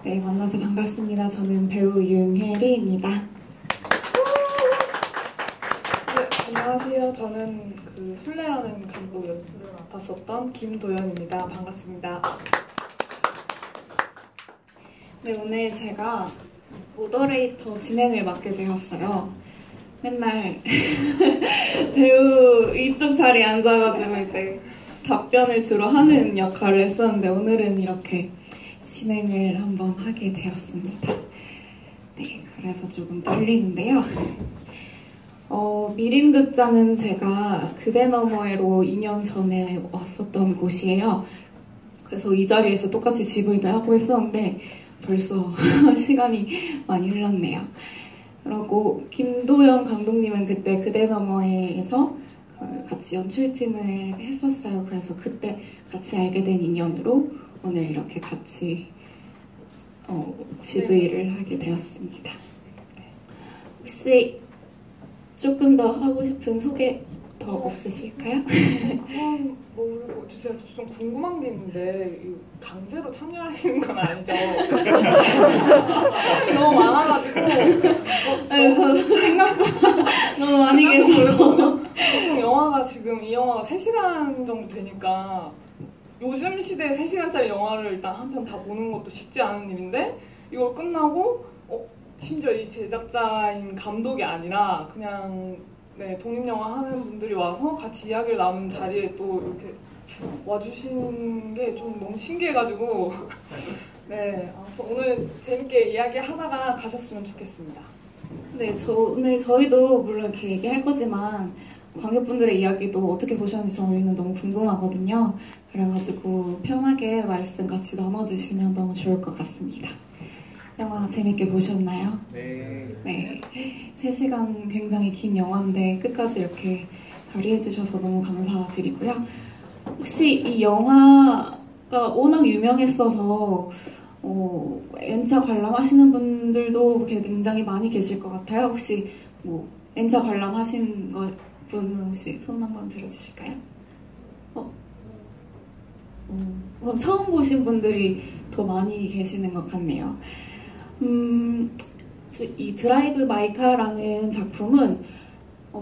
네, 만나서 반갑습니다. 저는 배우 윤혜리입니다. 네, 안녕하세요. 저는 그 술래라는 감독 연출을 맡았었던 김도연입니다. 반갑습니다. 네, 오늘 제가 모더레이터 진행을 맡게 되었어요. 맨날 배우 이쪽 자리에 앉아가지고 이제 답변을 주로 하는 역할을 했었는데 오늘은 이렇게 진행을 한번 하게 되었습니다. 네, 그래서 조금 떨리는데요. 미림극장은 제가 그대 너머에로 2년 전에 왔었던 곳이에요. 그래서 이 자리에서 똑같이 지브이도 하고 했었는데 벌써 시간이 많이 흘렀네요. 그리고 김도연 감독님은 그때 그대 너머에서 같이 연출팀을 했었어요. 그래서 그때 같이 알게 된 인연으로 오늘 이렇게 같이 GV를 하게 되었습니다. 혹시 조금 더 하고 싶은 소개 더 없으실까요? 그건 제가 좀 궁금한 게 있는데 강제로 참여하시는 건 아니죠? 너무 많아가지고 저도 생각보다 너무 많이 계셔서 보통 영화가 지금 이 영화가 3시간 정도 되니까 요즘 시대에 3시간짜리 영화를 일단 한 편 다 보는 것도 쉽지 않은 일인데 이걸 끝나고 심지어 이 제작자인 감독이 아니라 그냥 독립영화 하는 분들이 와서 같이 이야기를 나누는 자리에 또 이렇게 와주시는 게 좀 너무 신기해가지고 네, 아무튼 오늘 재밌게 이야기하다가 가셨으면 좋겠습니다. 네, 오늘 저희도 물론 이렇게 얘기할 거지만 관객분들의 이야기도 어떻게 보셨는지 저희는 너무 궁금하거든요. 그래가지고 편하게 말씀 같이 나눠주시면 너무 좋을 것 같습니다. 영화 재밌게 보셨나요? 네. 3시간 굉장히 긴 영화인데 끝까지 이렇게 자리해주셔서 너무 감사드리고요. 혹시 이 영화가 워낙 유명했어서 N차 관람하시는 분들도 굉장히 많이 계실 것 같아요. 혹시 N차 관람하신 분은 혹시 손 한번 들어주실까요? 그럼 처음 보신 분들이 더 많이 계시는 것 같네요. 이 드라이브 마이 카라는 작품은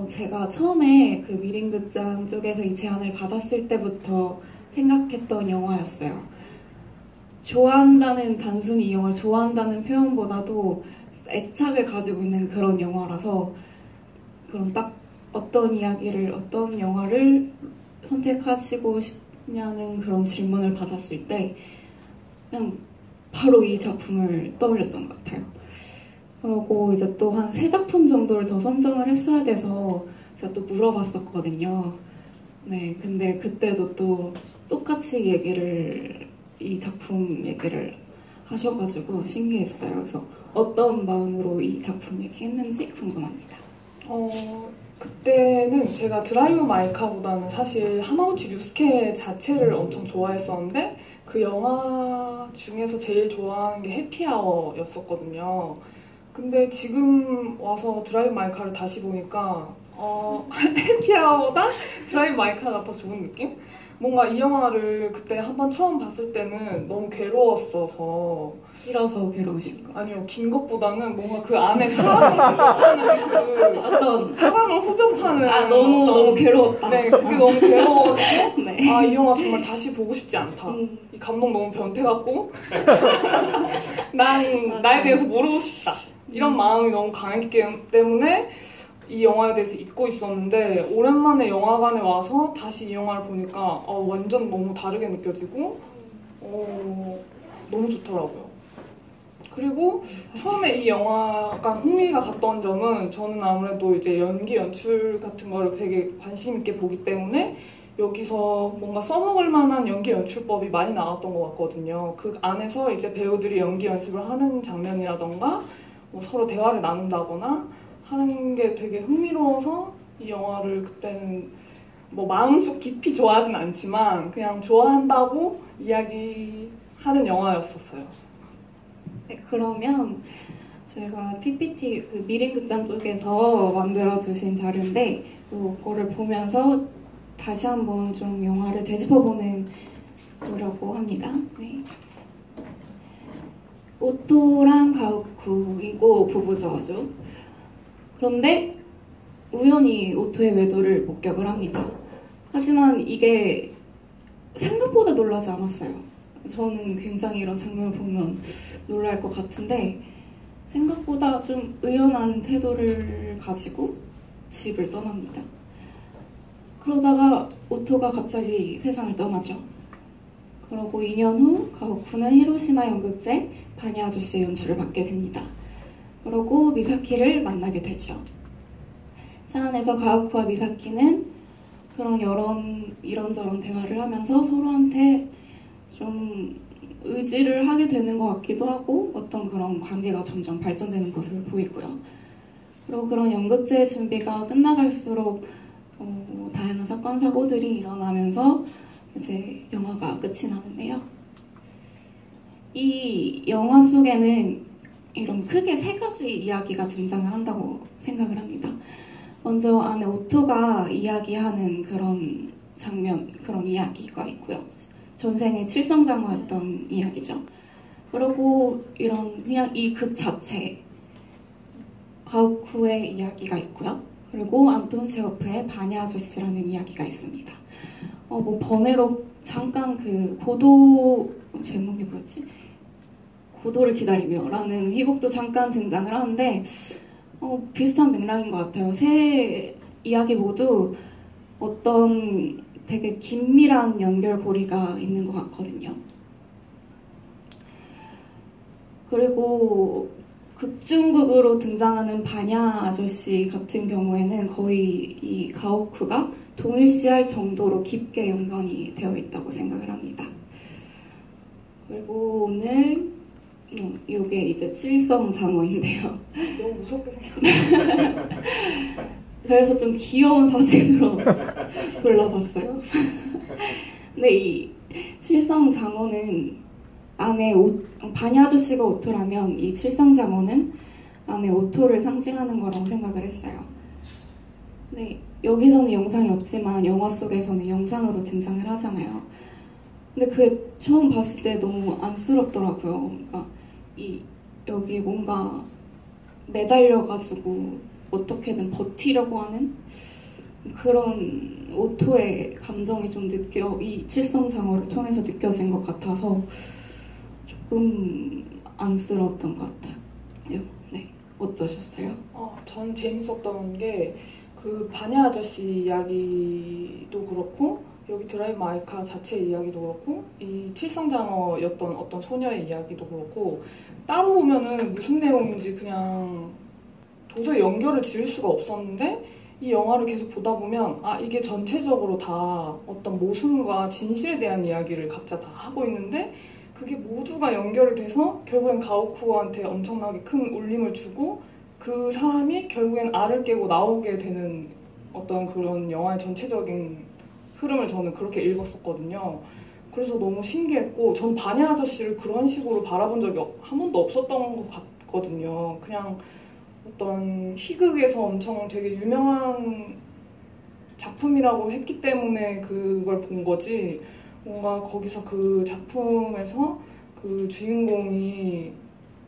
제가 처음에 그 미림극장 쪽에서 이 제안을 받았을 때부터 생각했던 영화였어요. 좋아한다는 단순히 이 영화를 좋아한다는 표현보다도 애착을 가지고 있는 그런 영화라서 그럼 딱 어떤 이야기를 어떤 영화를 선택하시고 싶냐는 그런 질문을 받았을 때 그냥 바로 이 작품을 떠올렸던 것 같아요. 그리고 이제 또 한 3작품 정도를 더 선정을 했어야 돼서 제가 또 물어봤었거든요. 네, 근데 그때도 또 똑같이 이 작품 얘기를 하셔가지고 신기했어요. 그래서 어떤 마음으로 이 작품 얘기했는지 궁금합니다. 그때는 제가 드라이브 마이 카보다는 사실 하마우치 류스케 자체를 엄청 좋아했었는데 그 영화 중에서 제일 좋아하는 게 해피아워였었거든요. 근데 지금 와서 드라이브 마이 카를 다시 보니까 해피아워보다 드라이브 마이 카가 더 좋은 느낌? 뭔가 이 영화를 그때 한번 처음 봤을 때는 너무 괴로웠어서 길어서 괴로우신 거? 아니요, 긴 것보다는 뭔가 그 안에 사랑을 후벼파는 어떤 사랑을 후벼파는 너무 괴로웠다. 네, 그게 너무 괴로워가지고 네. 이 영화 정말 다시 보고 싶지 않다. 이 감독 너무 변태같고 난 나에 대해서 모르고 싶다. 이런 마음이 너무 강했기 때문에 이 영화에 대해서 잊고 있었는데 오랜만에 영화관에 와서 다시 이 영화를 보니까 완전 너무 다르게 느껴지고 너무 좋더라고요. 그리고 처음에 이 영화가 흥미가 갔던 점은 저는 아무래도 이제 연기 연출 같은 거를 되게 관심 있게 보기 때문에 여기서 뭔가 써먹을 만한 연기 연출법이 많이 나왔던 것 같거든요. 그 안에서 이제 배우들이 연기 연습을 하는 장면이라던가 서로 대화를 나눈다거나 하는 게 되게 흥미로워서 이 영화를 그때는 마음속 깊이 좋아하진 않지만 그냥 좋아한다고 이야기하는 영화였었어요. 네, 그러면 제가 PPT 그 미림극장 쪽에서 만들어주신 자료인데 그거를 보면서 다시 한번 좀 영화를 되짚어보는 보려고 합니다. 네. 오토랑 가오쿠 인고 부부죠 아주. 그런데 우연히 오토의 외도를 목격을 합니다. 하지만 이게 생각보다 놀라지 않았어요. 저는 굉장히 이런 장면을 보면 놀랄 것 같은데 생각보다 좀 의연한 태도를 가지고 집을 떠납니다. 그러다가 오토가 갑자기 세상을 떠나죠. 그러고 2년 후 가오쿠는 히로시마 연극제 바니 아저씨의 연출을 맡게 됩니다. 그러고 미사키를 만나게 되죠. 차 안에서 가오쿠와 미사키는 그런 이런저런 대화를 하면서 서로한테 좀 의지를 하게 되는 것 같기도 하고 어떤 그런 관계가 점점 발전되는 모습을 보이고요. 그리고 그런 연극제 준비가 끝나갈수록 다양한 사건 사고들이 일어나면서 이제 영화가 끝이 나는데요. 이 영화 속에는 이런 크게 세 가지 이야기가 등장을 한다고 생각을 합니다. 먼저 안에 오토가 이야기하는 그런 장면, 그런 이야기가 있고요. 전생의 칠성장어였던 이야기죠. 그리고 이런 그냥 이 극 자체, 가오쿠의 이야기가 있고요. 그리고 안톤 체호프의 바니 아저씨라는 이야기가 있습니다. 번외로 잠깐 그 고도 제목이 뭐였지? 고도를 기다리며라는 희곡도 잠깐 등장을 하는데 비슷한 맥락인 것 같아요. 세 이야기 모두 어떤 되게 긴밀한 연결고리가 있는 것 같거든요. 그리고 극중극으로 등장하는 바냐 아저씨 같은 경우에는 거의 이 가오쿠가 동일시할 정도로 깊게 연관이 되어 있다고 생각을 합니다. 그리고 오늘 이게 이제 칠성장어인데요. 너무 무섭게 생겼어요. 그래서 좀 귀여운 사진으로 골라봤어요. 근데 이 칠성장어는 안에 바니 아저씨가 오토라면 이 칠성장어는 안에 오토를 상징하는 거라고 생각을 했어요. 근데 여기서는 영상이 없지만 영화 속에서는 영상으로 등장을 하잖아요. 근데 그게 처음 봤을 때 너무 안쓰럽더라고요. 그러니까 여기 뭔가 매달려가지고 어떻게든 버티려고 하는 그런 오토의 감정이 좀 이 칠성장어를 통해서 느껴진 것 같아서 조금 안쓰러웠던 것 같아요. 네, 어떠셨어요? 전 재밌었던 게 그 바냐 아저씨 이야기도 그렇고 여기 드라이브 마이 카 자체 이야기도 그렇고 이 칠성장어였던 어떤 소녀의 이야기도 그렇고 따로 보면은 무슨 내용인지 그냥 도저히 연결을 지을 수가 없었는데 이 영화를 계속 보다 보면 이게 전체적으로 다 어떤 모순과 진실에 대한 이야기를 각자 다 하고 있는데 그게 모두가 연결이 돼서 결국엔 가오쿠한테 엄청나게 큰 울림을 주고 그 사람이 결국엔 알을 깨고 나오게 되는 어떤 그런 영화의 전체적인 흐름을 저는 그렇게 읽었었거든요. 그래서 너무 신기했고 전 바냐 아저씨를 그런 식으로 바라본 적이 한 번도 없었던 것 같거든요. 그냥 어떤 희극에서 엄청 되게 유명한 작품이라고 했기 때문에 그걸 본 거지 뭔가 거기서 그 작품에서 그 주인공이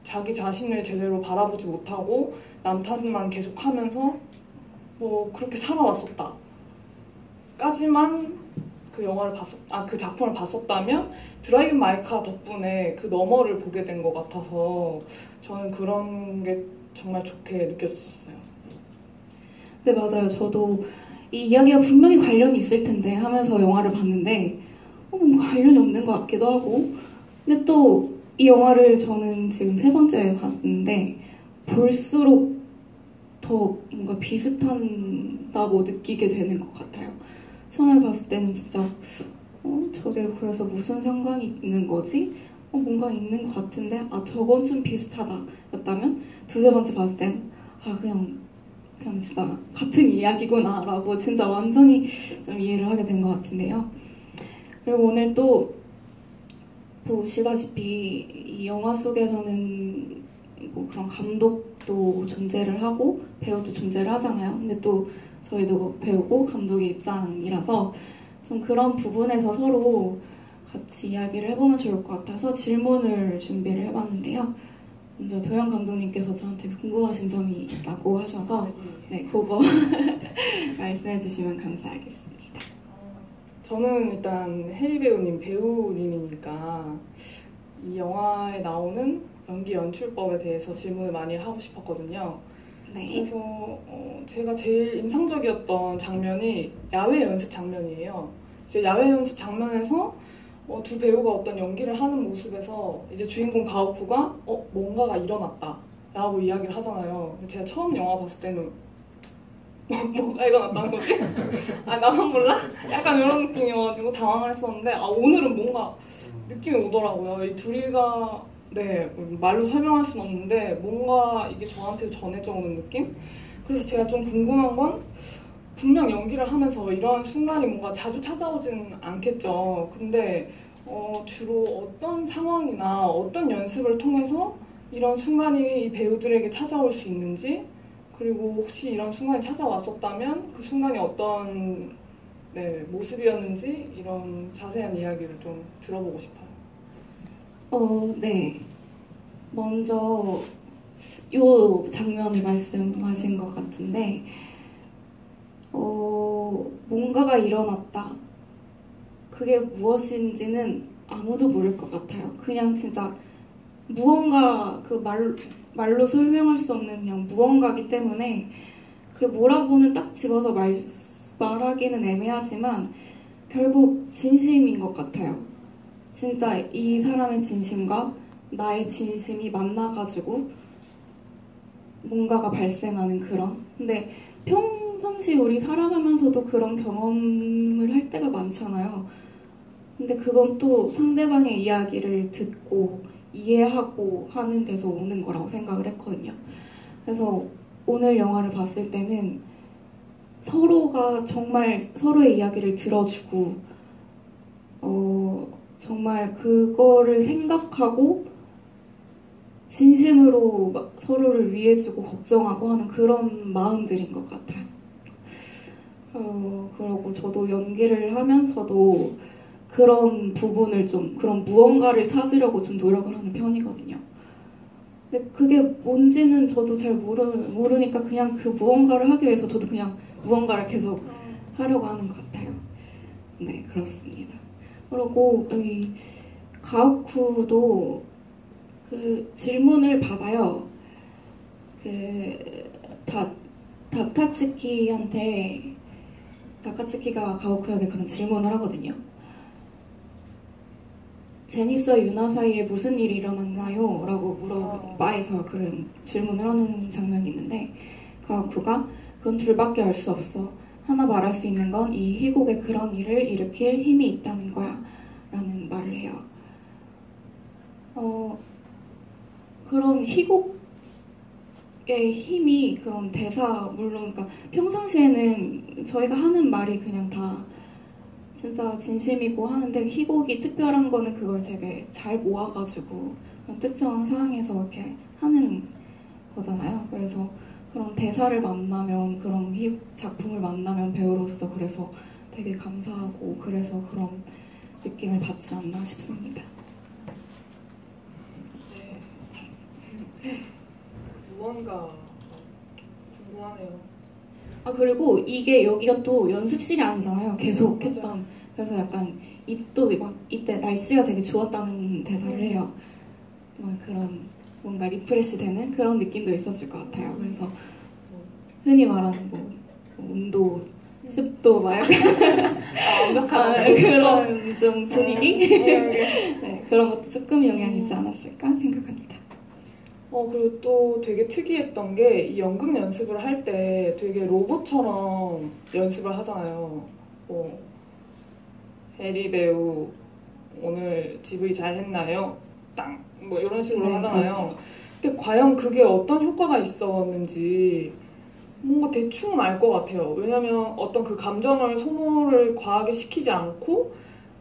자기 자신을 제대로 바라보지 못하고 남 탓만 계속하면서 뭐 그렇게 살아왔었다 까지만 그 작품을 봤었다면 드라이브 마이 카 덕분에 그 너머를 보게 된 것 같아서 저는 그런 게 정말 좋게 느껴졌어요. 네, 맞아요. 저도 이 이야기가 분명히 관련이 있을 텐데 하면서 영화를 봤는데 뭔가 관련이 없는 것 같기도 하고 근데 또 이 영화를 저는 지금 세 번째 봤는데 볼수록 더 뭔가 비슷한다고 느끼게 되는 것 같아요. 처음에 봤을 때는 진짜 저게 그래서 무슨 상관이 있는 거지? 뭔가 있는 것 같은데 저건 좀 비슷하다 였다면 두세 번째 봤을 땐 그냥 진짜 같은 이야기구나 라고 진짜 완전히 좀 이해를 하게 된 것 같은데요. 그리고 오늘 또 보시다시피 이 영화 속에서는 뭐 그런 감독도 존재를 하고 배우도 존재를 하잖아요. 근데 또 저희도 배우고 감독의 입장이라서 좀 그런 부분에서 서로 같이 이야기를 해보면 좋을 것 같아서 질문을 준비를 해봤는데요. 먼저 도영 감독님께서 저한테 궁금하신 점이 있다고 하셔서 네, 그거 말씀해 주시면 감사하겠습니다. 저는 일단 해리 배우님, 배우님이니까 이 영화에 나오는 연기 연출법에 대해서 질문을 많이 하고 싶었거든요. 네. 그래서 제가 제일 인상적이었던 장면이 야외 연습 장면이에요. 이제 야외 연습 장면에서 두 배우가 어떤 연기를 하는 모습에서 이제 주인공 가오쿠가 뭔가가 일어났다 라고 이야기를 하잖아요. 근데 제가 처음 영화 봤을 때는 뭐가 일어났다는 거지? 아 나만 몰라? 약간 이런 느낌이어가지고 당황을 했었는데 오늘은 뭔가 느낌이 오더라고요. 이 둘이가 네 말로 설명할 수는 없는데 뭔가 이게 저한테 전해져 오는 느낌? 그래서 제가 좀 궁금한 건 분명 연기를 하면서 이런 순간이 뭔가 자주 찾아오진 않겠죠. 근데 주로 어떤 상황이나 어떤 연습을 통해서 이런 순간이 이 배우들에게 찾아올 수 있는지, 그리고 혹시 이런 순간이 찾아왔었다면 그 순간이 어떤 모습이었는지 이런 자세한 이야기를 좀 들어보고 싶어요. 네. 먼저 요 장면을 말씀하신 것 같은데 뭔가가 일어났다. 그게 무엇인지는 아무도 모를 것 같아요. 그냥 진짜 무언가 말로 설명할 수 없는 그냥 무언가기 때문에 그 뭐라고는 딱 집어서 말하기는 애매하지만 결국 진심인 것 같아요. 진짜 이 사람의 진심과 나의 진심이 만나가지고 뭔가가 발생하는 그런. 근데 평상시 우리 살아가면서도 그런 경험을 할 때가 많잖아요. 근데 그건 또 상대방의 이야기를 듣고 이해하고 하는 데서 오는 거라고 생각을 했거든요. 그래서 오늘 영화를 봤을 때는 서로가 정말 서로의 이야기를 들어주고 정말 그거를 생각하고 진심으로 서로를 위해주고 걱정하고 하는 그런 마음들인 것 같아요. 그리고 저도 연기를 하면서도 그런 부분을 좀, 그런 무언가를 찾으려고 좀 노력을 하는 편이거든요. 근데 그게 뭔지는 저도 잘 모르니까 그냥 그 무언가를 하기 위해서 저도 그냥 무언가를 계속 하려고 하는 것 같아요. 네, 그렇습니다. 그리고 이 가오쿠도 그 질문을 받아요. 다카츠키가 가오쿠에게 그런 질문을 하거든요. 제니스와 유나 사이에 무슨 일이 일어났나요? 라고 바에서 그런 질문을 하는 장면이 있는데 가오쿠가 그건 둘밖에 알 수 없어. 하나 말할 수 있는 건 이 희곡에 그런 일을 일으킬 힘이 있다는 거야 라는 말을 해요. 그런 희곡의 힘이 그런 대사 물론 그러니까 평상시에는 저희가 하는 말이 그냥 다 진짜 진심이고 하는데 희곡이 특별한 거는 그걸 되게 잘 모아가지고 그런 특정한 상황에서 이렇게 하는 거잖아요. 그래서 그런 대사를 만나면 그런 작품을 만나면 배우로서 그래서 되게 감사하고 그래서 그런 느낌을 받지 않나 싶습니다. 무언가 궁금하네요. 그리고 이게 여기가 또 연습실이 아니잖아요. 계속 했던. 그래서 약간 이때 날씨가 되게 좋았다는 대사를 해요. 막 그런 뭔가 리프레시 되는 그런 느낌도 있었을 것 같아요. 그래서 흔히 말하는 온도, 습도 막 완벽한 그런 좀 분위기? 네, 그런 것도 조금 영향이 있지 않았을까 생각합니다. 그리고 또 되게 특이했던 게 이 연극 연습을 할 때 되게 로봇처럼 연습을 하잖아요. 해리 배우 오늘 GV 잘 했나요? 땅! 이런 식으로 네, 하잖아요. 그렇죠. 근데 과연 그게 어떤 효과가 있었는지 뭔가 대충은 알 것 같아요. 왜냐면 어떤 그 감정을 소모를 과하게 시키지 않고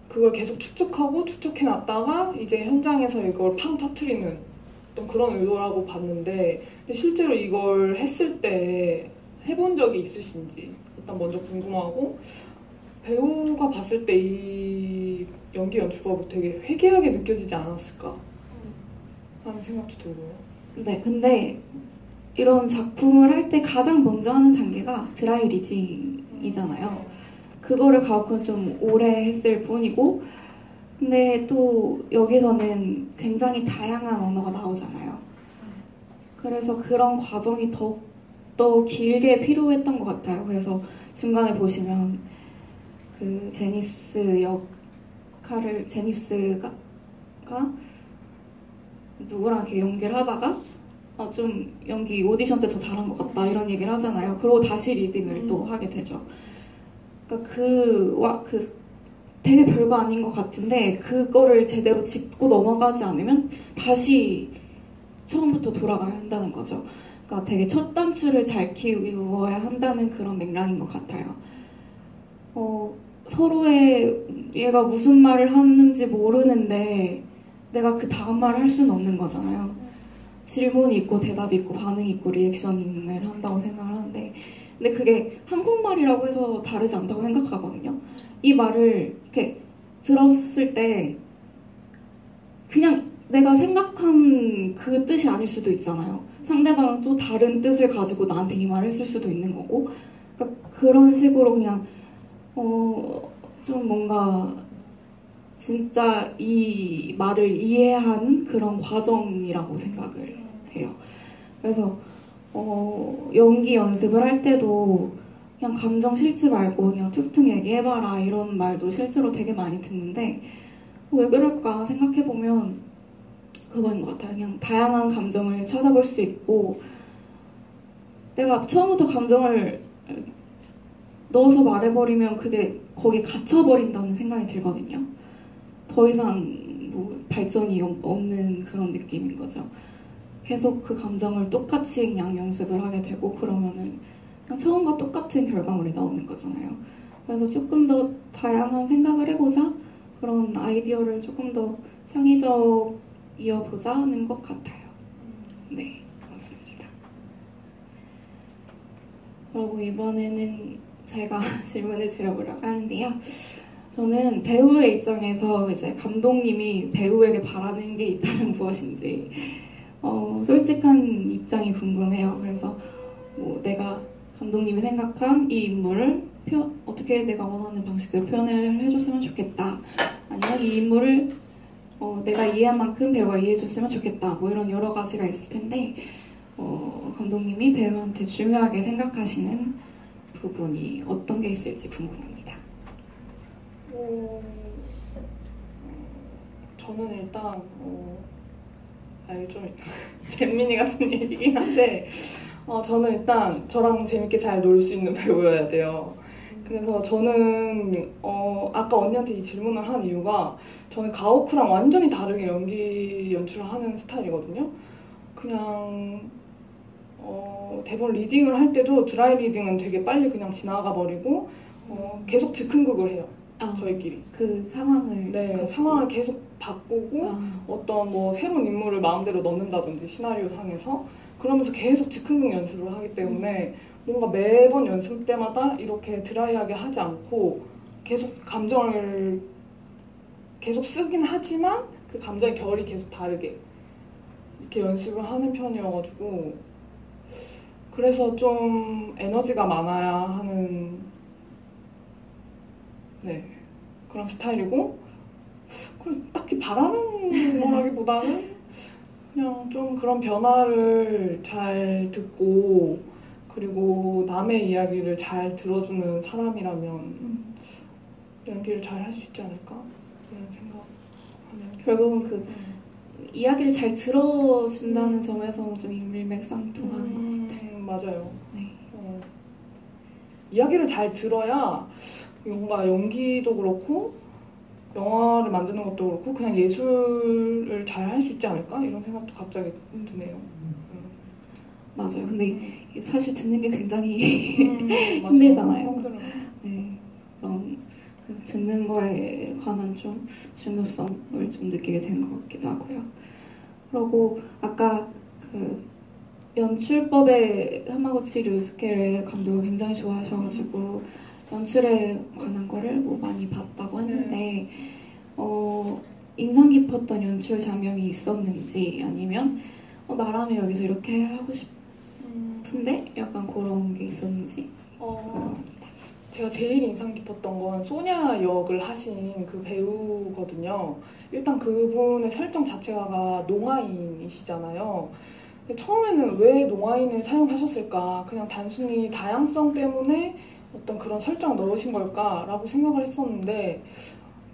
그걸 계속 축적해놨다가 이제 현장에서 이걸 팡 터트리는 어떤 그런 의도라고 봤는데 근데 실제로 이걸 했을 때 해본 적이 있으신지 일단 먼저 궁금하고 배우가 봤을 때 이 연기 연출법이 되게 회개하게 느껴지지 않았을까 하는 생각도 들고요. 네, 근데 이런 작품을 할 때 가장 먼저 하는 단계가 드라이 리딩이잖아요. 그거를 가오콘 좀 오래 했을 뿐이고, 근데 또 여기서는 굉장히 다양한 언어가 나오잖아요. 그래서 그런 과정이 더 길게 필요했던 것 같아요. 그래서 중간에 보시면 그 제니스 역할을 제니스가 누구랑 이렇게 연기를 하다가 좀 연기 오디션 때 더 잘한 것 같다 이런 얘기를 하잖아요. 그리고 다시 리딩을 또 하게 되죠. 그러니까 되게 별거 아닌 것 같은데 그거를 제대로 짚고 넘어가지 않으면 다시 처음부터 돌아가야 한다는 거죠. 그러니까 되게 첫 단추를 잘 키워야 한다는 그런 맥락인 것 같아요. 서로의 얘가 무슨 말을 하는지 모르는데 내가 그 다음 말을 할 수는 없는 거잖아요. 질문이 있고 대답이 있고 반응이 있고 리액션을 한다고 생각을 하는데 근데 그게 한국말이라고 해서 다르지 않다고 생각하거든요. 이 말을 이렇게 들었을 때 그냥 내가 생각한 그 뜻이 아닐 수도 있잖아요. 상대방은 또 다른 뜻을 가지고 나한테 이 말을 했을 수도 있는 거고 그러니까 그런 식으로 그냥 좀 뭔가 진짜 이 말을 이해한 그런 과정이라고 생각을 해요. 그래서 연기 연습을 할 때도 그냥 감정 싫지 말고 그냥 툭툭 얘기해봐라 이런 말도 실제로 되게 많이 듣는데 왜 그럴까 생각해보면 그거인 것 같아요. 그냥 다양한 감정을 찾아볼 수 있고 내가 처음부터 감정을 넣어서 말해버리면 그게 거기에 갇혀버린다는 생각이 들거든요. 더 이상 뭐 발전이 없는 그런 느낌인 거죠. 계속 그 감정을 똑같이 그냥 연습을 하게 되고 그러면은 그냥 처음과 똑같은 결과물이 나오는 거잖아요. 그래서 조금 더 다양한 생각을 해보자 그런 아이디어를 조금 더 창의적이어보자 하는 것 같아요. 네, 그렇습니다. 그리고 이번에는 제가 질문을 드려보려고 하는데요. 저는 배우의 입장에서 이제 감독님이 배우에게 바라는 게 있다면 무엇인지 솔직한 입장이 궁금해요. 그래서 뭐 내가 감독님이 생각한 이 인물을 어떻게 내가 원하는 방식으로 표현을 해줬으면 좋겠다. 아니면 이 인물을 내가 이해한 만큼 배우가 이해해줬으면 좋겠다. 뭐 이런 여러 가지가 있을 텐데 감독님이 배우한테 중요하게 생각하시는 부분이 어떤 게 있을지 궁금합니다. 저는 일단 좀 잼민이 같은 얘기긴 한데 저는 일단 저랑 재밌게 잘 놀 수 있는 배우여야 돼요. 그래서 저는 아까 언니한테 이 질문을 한 이유가 저는 가오쿠랑 완전히 다르게 연기 연출을 하는 스타일이거든요. 그냥 대본 리딩을 할 때도 드라이 리딩은 되게 빨리 그냥 지나가 버리고 계속 즉흥극을 해요. 저희끼리 그 상황을 네, 상황을 계속 바꾸고 어떤 뭐 새로운 인물을 마음대로 넣는다든지 시나리오 상에서 그러면서 계속 즉흥극 연습을 하기 때문에 뭔가 매번 연습 때마다 이렇게 드라이하게 하지 않고 계속 감정을 계속 쓰긴 하지만 그 감정의 결이 계속 다르게 이렇게 연습을 하는 편이어가지고 그래서 좀 에너지가 많아야 하는 그런 스타일이고 그걸 딱히 바라는 거라기보다는 그냥 좀 그런 변화를 잘 듣고 그리고 남의 이야기를 잘 들어주는 사람이라면 연기를 잘 할 수 있지 않을까 이런 생각하면 결국은 그 이야기를 잘 들어준다는 점에서는 좀 일맥상통하는 것 같아요. 맞아요. 네. 이야기를 잘 들어야 뭔가 연기도 그렇고 영화를 만드는 것도 그렇고 그냥 예술을 잘 할 수 있지 않을까 이런 생각도 갑자기 드네요. 맞아요. 근데 사실 듣는 게 굉장히 힘들잖아요. 네. 그래서 듣는 거에 관한 좀 중요성을 좀 느끼게 된 것 같기도 하고요. 그리고 아까 그 연출법의 하마구치 류스케를 감독을 굉장히 좋아하셔가지고 연출에 관한 거를 뭐 많이 봤다고 했는데 인상 깊었던 연출 장면이 있었는지 아니면 나라면 여기서 이렇게 하고 싶은데 약간 그런 게 있었는지 궁금합니다. 제가 제일 인상 깊었던 건 소냐 역을 하신 그 배우거든요. 일단 그분의 설정 자체가 농아인이시잖아요. 근데 처음에는 왜 농아인을 사용하셨을까? 그냥 단순히 다양성 때문에 어떤 그런 설정을 넣으신 걸까라고 생각을 했었는데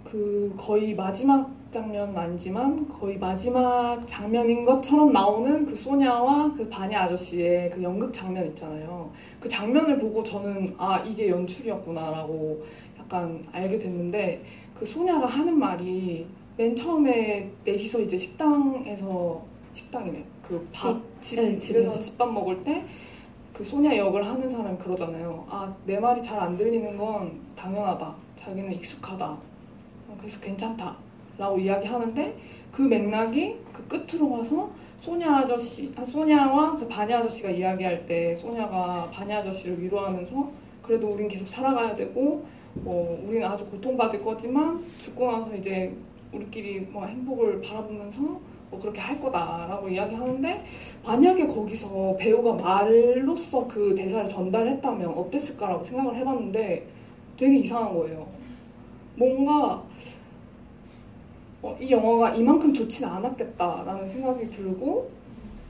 그 거의 마지막 장면은 아니지만 거의 마지막 장면인 것처럼 나오는 그 소냐와 그 바냐 아저씨의 그 연극 장면 있잖아요. 그 장면을 보고 저는 이게 연출이었구나라고 약간 알게 됐는데 그 소냐가 하는 말이 맨 처음에 넷이서 이제 식당이네. 그 집에서 집밥 먹을 때 그 소냐 역을 하는 사람이 그러잖아요. 내 말이 잘 안 들리는 건 당연하다. 자기는 익숙하다. 그래서 괜찮다. 라고 이야기하는데 그 맥락이 그 끝으로 가서 소냐와 그 바냐 아저씨가 이야기할 때 소냐가 바냐 아저씨를 위로하면서 그래도 우린 계속 살아가야 되고 우리는 아주 고통받을 거지만 죽고 나서 이제 우리끼리 행복을 바라보면서 그렇게 할 거다라고 이야기하는데 만약에 거기서 배우가 말로써 그 대사를 전달했다면 어땠을까라고 생각을 해봤는데 되게 이상한 거예요. 뭔가 이 영화가 이만큼 좋지는 않았겠다라는 생각이 들고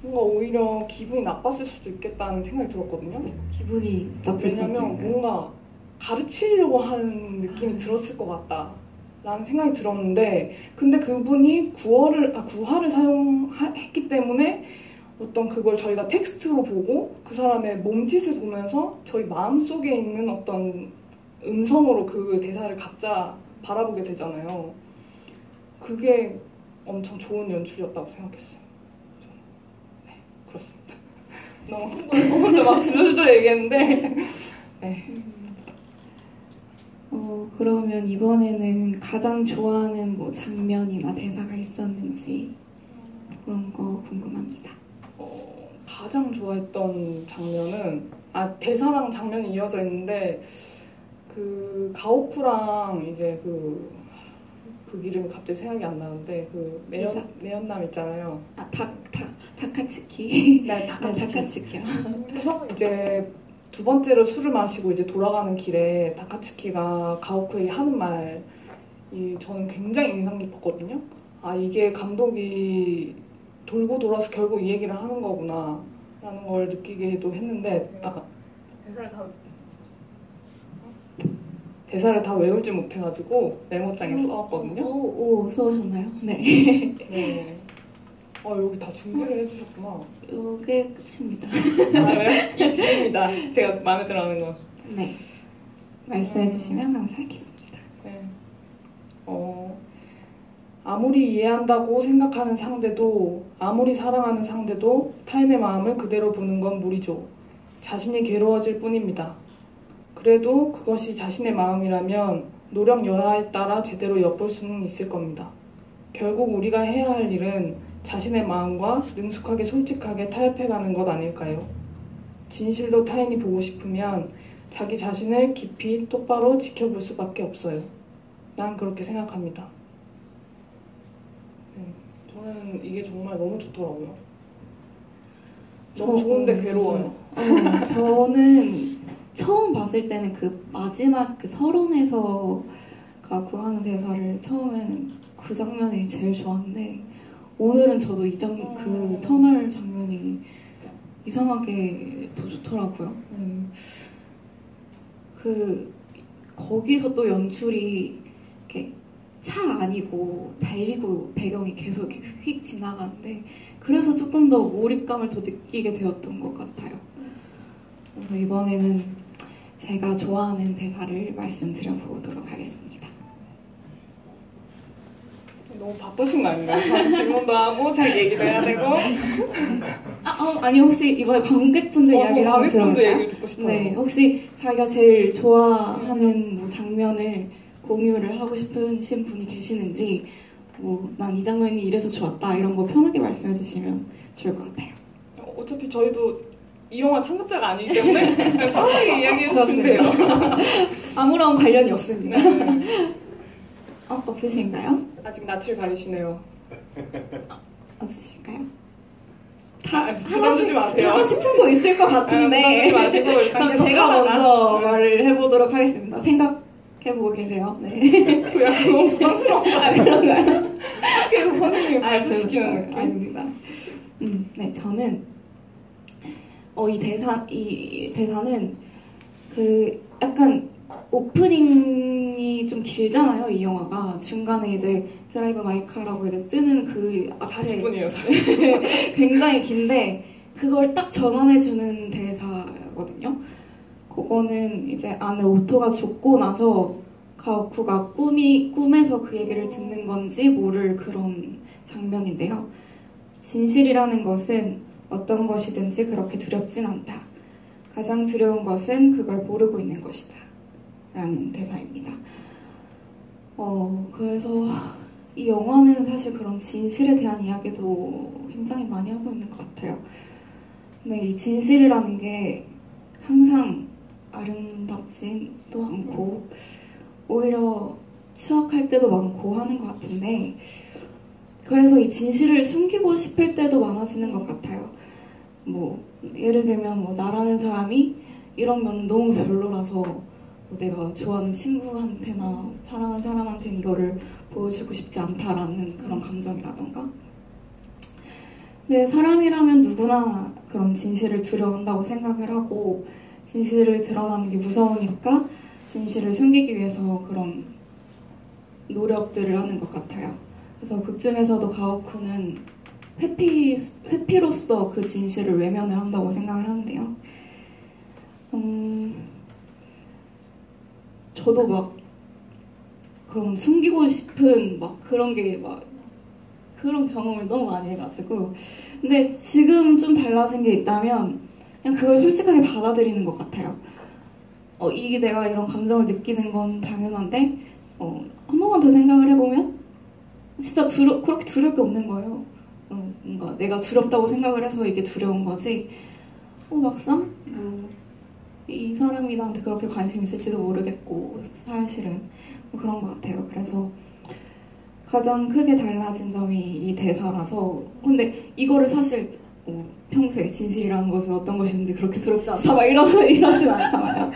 뭔가 오히려 기분이 나빴을 수도 있겠다는 생각이 들었거든요. 기분이 나쁠 왜냐면 뭔가 가르치려고 하는 느낌이 들었을 것 같다라는 생각이 들었는데 근데 그분이 구화를 사용했기 때문에 어떤 그걸 저희가 텍스트로 보고 그 사람의 몸짓을 보면서 저희 마음속에 있는 어떤 음성으로 그 대사를 각자 바라보게 되잖아요. 그게 엄청 좋은 연출이었다고 생각했어요. 네, 그렇습니다. 너무 흥분해서 혼자 막 주저주저 얘기했는데 네. 그러면 이번에는 가장 좋아하는 뭐 장면이나 대사가 있었는지 그런 거 궁금합니다. 가장 좋아했던 장면은 대사랑 장면이 이어져 있는데 그 가오쿠랑 이제 그 이름이 갑자기 생각이 안 나는데 그 내연남 있잖아요. 다카츠키. 네, 다카츠키요. 그래서 이제 두 번째로 술을 마시고 이제 돌아가는 길에 다카츠키가 가오쿠에게 하는 말이 저는 굉장히 인상 깊었거든요. 이게 감독이 돌고 돌아서 결국 이 얘기를 하는 거구나 라는 걸 느끼기도 했는데 대사를 다 외우지 못해가지고 메모장에 써왔거든요. 써오셨나요? 네. 네. 여기 다 준비를 해주셨구나. 이게 끝입니다. 네? 이 뒤입니다. 제가 마음에 들어하는 거. 네. 말씀해주시면 감사하겠습니다. 네. 아무리 이해한다고 생각하는 상대도 아무리 사랑하는 상대도 타인의 마음을 그대로 보는 건 무리죠. 자신이 괴로워질 뿐입니다. 그래도 그것이 자신의 마음이라면 노력 여하에 따라 제대로 엿볼 수는 있을 겁니다. 결국 우리가 해야 할 일은 자신의 마음과 능숙하게 솔직하게 타협해가는 것 아닐까요? 진실로 타인이 보고 싶으면 자기 자신을 깊이 똑바로 지켜볼 수밖에 없어요. 난 그렇게 생각합니다. 네, 저는 이게 정말 너무 좋더라고요. 너무 좋은데 괴로워요. 저는 처음 봤을 때는 그 마지막 그 서론에서가 구하는 대사를 처음에는 그 장면이 제일 좋았는데 오늘은 저도 그 터널 장면이 이상하게 더 좋더라고요. 거기서 또 연출이 이렇게 차 아니고 달리고 배경이 계속 이렇게 휙 지나가는데 그래서 조금 더 몰입감을 더 느끼게 되었던 것 같아요. 그래서 이번에는 제가 좋아하는 대사를 말씀드려보도록 하겠습니다. 너무 바쁘신 거 아닌가요? 저는 질문도 하고 자기 얘기도 해야 되고. 아니 혹시 이번에 관객분들 이야기를 한번 들어볼까요? 관객분들 얘기를 듣고 싶어요. 네, 혹시 자기가 제일 좋아하는 뭐 장면을 공유를 하고 싶으신 분이 계시는지 난 이 장면이 이래서 좋았다 이런 거 편하게 말씀해 주시면 좋을 것 같아요. 어차피 저희도 이 영화 창작자가 아니기 때문에 그냥 편하게 이야기해 주시면 돼요. 아무런 관련이 없습니다. 네. 없으신가요? 아직 낯을 가리시네요. 없으실까요? 부담 주지 마세요. 하고 싶은 거 있을 것 같은데. 부담 주지 마시고 일단 그럼 계속 제가 하다가. 먼저 말을 해보도록 하겠습니다. 생각해보고 계세요. 네. 그 약간 너무 부담스러워. 그런가요? 계속 선생님이 아, 발표시키는 느낌. 아닙니다. 네, 저는 이 대사는 그 약간 오프닝이 좀 길잖아요. 이 영화가 중간에 이제 드라이브 마이 카라고 이제 뜨는 그 앞에 40분이에요, 사실. 굉장히 긴데 그걸 딱 전환해주는 대사거든요. 그거는 이제 안에 오토가 죽고 나서 가오쿠가 꿈에서 그 얘기를 듣는 건지 모를 그런 장면인데요. 진실이라는 것은 어떤 것이든지 그렇게 두렵진 않다. 가장 두려운 것은 그걸 모르고 있는 것이다. 라는 대사입니다. 그래서 이 영화는 사실 그런 진실에 대한 이야기도 굉장히 많이 하고 있는 것 같아요. 근데 이 진실이라는 게 항상 아름답지도 않고 오히려 추악할 때도 많고 하는 것 같은데 그래서 이 진실을 숨기고 싶을 때도 많아지는 것 같아요. 뭐 예를 들면 뭐 나라는 사람이 이런 면 너무 별로라서 뭐 내가 좋아하는 친구한테나 사랑하는 사람한테는 이거를 보여주고 싶지 않다라는 그런 감정이라던가. 근데 사람이라면 누구나 그런 진실을 두려워한다고 생각을 하고 진실을 드러나는 게 무서우니까 진실을 숨기기 위해서 그런 노력들을 하는 것 같아요. 그래서 극 중에서도 가오쿠는 회피로서 그 진실을 외면을 한다고 생각을 하는데요. 저도 막 그런 숨기고 싶은 막 그런 게 막 그런 경험을 너무 많이 해가지고 근데 지금 좀 달라진 게 있다면 그냥 그걸 솔직하게 받아들이는 것 같아요. 이게 내가 이런 감정을 느끼는 건 당연한데 한 번만 더 생각을 해보면 진짜 그렇게 두려울 게 없는 거예요. 뭔가 내가 두렵다고 생각을 해서 이게 두려운 거지 막상 이 사람이 나한테 그렇게 관심 있을지도 모르겠고 사실은 그런 것 같아요. 그래서 가장 크게 달라진 점이 이 대사라서 근데 이거를 사실 평소에 진실이라는 것은 어떤 것인지 그렇게 두렵지 않다 막 이러진 않잖아요.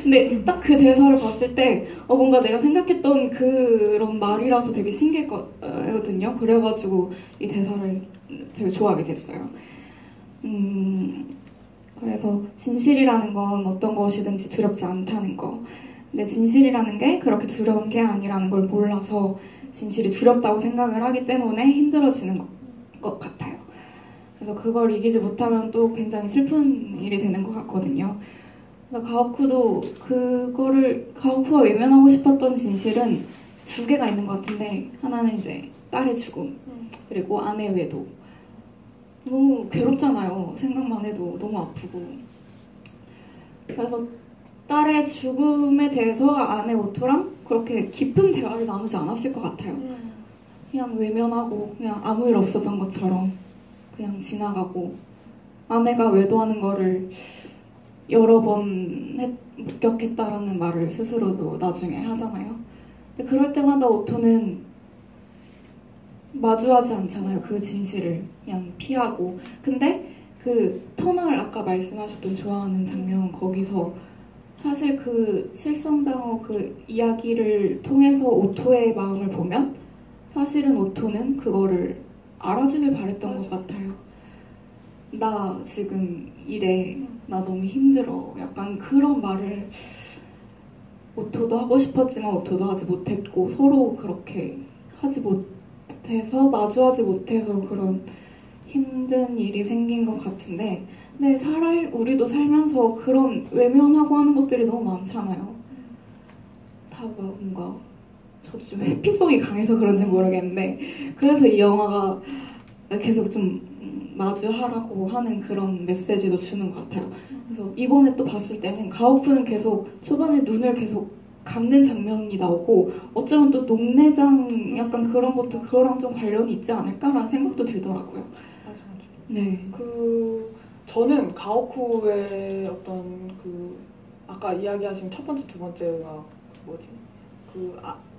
근데 딱 그 대사를 봤을 때 뭔가 내가 생각했던 그런 말이라서 되게 신기했거든요. 그래가지고 이 대사를 되게 좋아하게 됐어요. 그래서 진실이라는 건 어떤 것이든지 두렵지 않다는 거. 근데 진실이라는 게 그렇게 두려운 게 아니라는 걸 몰라서 진실이 두렵다고 생각을 하기 때문에 힘들어지는 것 같아요. 그래서 그걸 이기지 못하면 또 굉장히 슬픈 일이 되는 것 같거든요. 그래서 가오쿠가 외면하고 싶었던 진실은 두 개가 있는 것 같은데 하나는 이제 딸의 죽음 그리고 아내의 외도. 너무 괴롭잖아요. 생각만 해도 너무 아프고. 그래서 딸의 죽음에 대해서 아내 오토랑 그렇게 깊은 대화를 나누지 않았을 것 같아요. 그냥 외면하고 그냥 아무 일 없었던 것처럼 그냥 지나가고 아내가 외도하는 거를 여러 번 목격했다라는 말을 스스로도 나중에 하잖아요. 근데 그럴 때마다 오토는 마주하지 않잖아요. 그 진실을 그냥 피하고. 근데 그 터널 아까 말씀하셨던 좋아하는 장면 거기서 사실 그 칠성장어 그 이야기를 통해서 오토의 마음을 보면 사실은 오토는 그거를 알아주길 바랬던 것 같아요. 나 지금 이래. 나 너무 힘들어. 약간 그런 말을 오토도 하고 싶었지만 오토도 하지 못했고 서로 그렇게 하지 못해서 마주하지 못해서 그런 힘든 일이 생긴 것 같은데 근데 우리도 살면서 그런 외면하고 하는 것들이 너무 많잖아요. 다 뭔가 저도 좀 회피성이 강해서 그런지 모르겠는데 그래서 이 영화가 계속 좀 마주하라고 하는 그런 메시지도 주는 것 같아요. 그래서 이번에 또 봤을 때는 가오쿠는 계속 초반에 눈을 계속 감는 장면이 나오고 어쩌면 또 녹내장 약간 그런 것도 그거랑 좀 관련이 있지 않을까라는 생각도 들더라고요. 맞아. 네. 저는 가오쿠의 어떤 그 아까 이야기하신 첫 번째, 두 번째가 뭐지?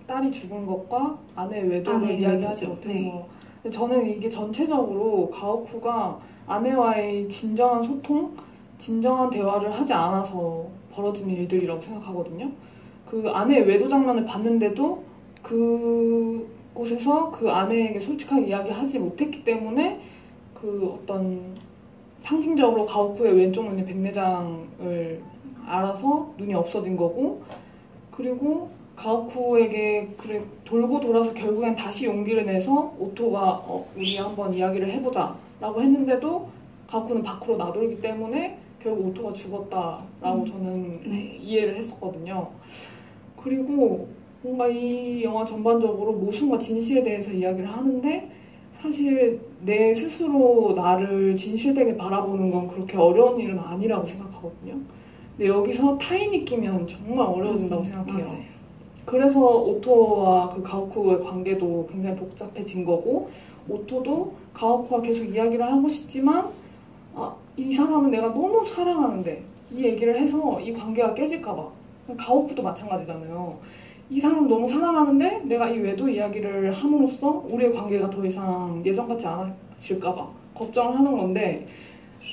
딸이 죽은 것과 아내의 외도를 이야기하지 못해서 네. 근데 저는 이게 전체적으로 가오쿠가 아내와의 진정한 소통, 진정한 대화를 하지 않아서 벌어진 일들이라고 생각하거든요. 그 아내의 외도 장면을 봤는데도 그곳에서 그 아내에게 솔직하게 이야기하지 못했기 때문에 그 어떤 상징적으로 가오쿠의 왼쪽 눈이 백내장을 알아서 눈이 없어진 거고 그리고 가오쿠에게 그래 돌고 돌아서 결국엔 다시 용기를 내서 오토가 우리 한번 이야기를 해보자 라고 했는데도 가오쿠는 밖으로 나돌기 때문에 결국 오토가 죽었다라고 저는 이해를 했었거든요. 그리고 뭔가 이 영화 전반적으로 모순과 진실에 대해서 이야기를 하는데 사실 내 스스로 나를 진실되게 바라보는 건 그렇게 어려운 일은 아니라고 생각하거든요. 근데 여기서 타인이 끼면 정말 어려워진다고 생각해요. 맞아요. 그래서 오토와 그 가오쿠의 관계도 굉장히 복잡해진 거고 오토도 가오쿠와 계속 이야기를 하고 싶지만 이 사람은 내가 너무 사랑하는데 이 얘기를 해서 이 관계가 깨질까봐 가오쿠도 마찬가지잖아요. 이 사람을 너무 사랑하는데 내가 이 외도 이야기를 함으로써 우리의 관계가 더 이상 예전 같지 않아질까봐 걱정을 하는 건데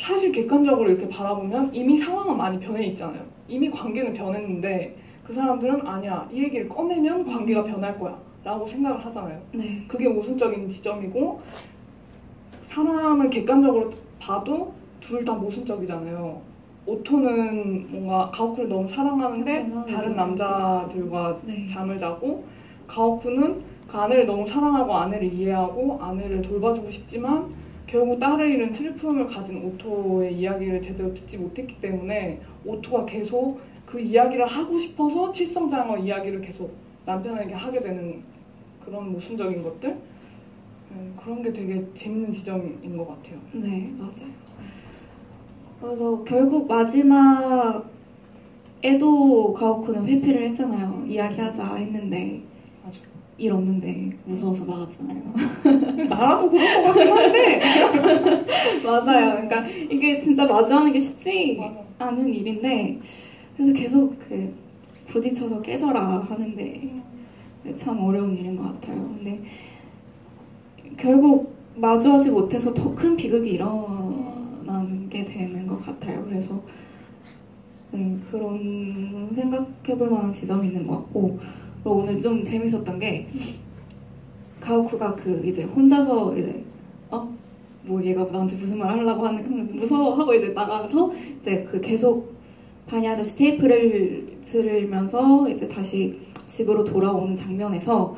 사실 객관적으로 이렇게 바라보면 이미 상황은 많이 변해 있잖아요. 이미 관계는 변했는데 그 사람들은 아니야 이 얘기를 꺼내면 관계가 변할 거야 라고 생각을 하잖아요. 네. 그게 모순적인 지점이고 사람을 객관적으로 봐도 둘 다 모순적이잖아요. 오토는 뭔가 가오쿠를 너무 사랑하는데 다른 남자들과 잠을 자고 가오쿠는 그 아내를 너무 사랑하고 아내를 이해하고 아내를 돌봐주고 싶지만 결국 딸을 잃은 슬픔을 가진 오토의 이야기를 제대로 듣지 못했기 때문에 오토가 계속 그 이야기를 하고 싶어서 칠성장어 이야기를 계속 남편에게 하게 되는 그런 모순적인 것들 그런 게 되게 재밌는 지점인 것 같아요. 네, 맞아요. 그래서 결국 마지막에도 가오쿠는 회피를 했잖아요. 이야기하자 했는데 맞아. 일 없는데 무서워서 나갔잖아요. 나라도 그럴 것 같긴 한데 맞아요. 그러니까 이게 진짜 마주하는 게 쉽지 맞아. 않은 일인데 그래서 계속 부딪혀서 깨져라 하는데 참 어려운 일인 것 같아요. 근데 결국 마주하지 못해서 더 큰 비극이 일어나는 게 되는 것 같아요. 그래서 그런 생각해볼 만한 지점이 있는 것 같고 그리고 오늘 좀 재밌었던 게 가오쿠가 이제 혼자서 이제 뭐 얘가 나한테 무슨 말 하려고 하는 무서워하고 이제 나가서 이제 계속 바니 아저씨 테이프를 들으면서 이제 다시 집으로 돌아오는 장면에서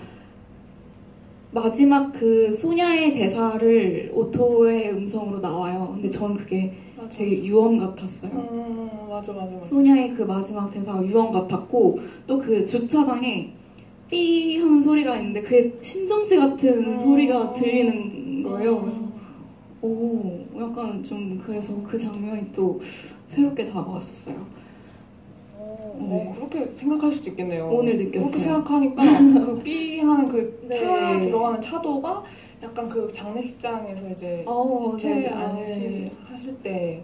마지막 소냐의 대사를 오토의 음성으로 나와요. 근데 저는 그게 되게 유언 같았어요. 맞아. 소냐의 그 마지막 대사가 유언 같았고 또 주차장에 띠 하는 소리가 있는데 그게 심정지 같은 소리가 들리는 거예요. 그래서 약간 좀 그래서 그 장면이 또 새롭게 다가왔었어요. 네. 그렇게 생각할 수도 있겠네요. 오늘 느꼈어요. 그렇게 생각하니까 그 삐 하는 차 네. 들어가는 차도가 약간 장례식장에서 이제 시체 안식하실 때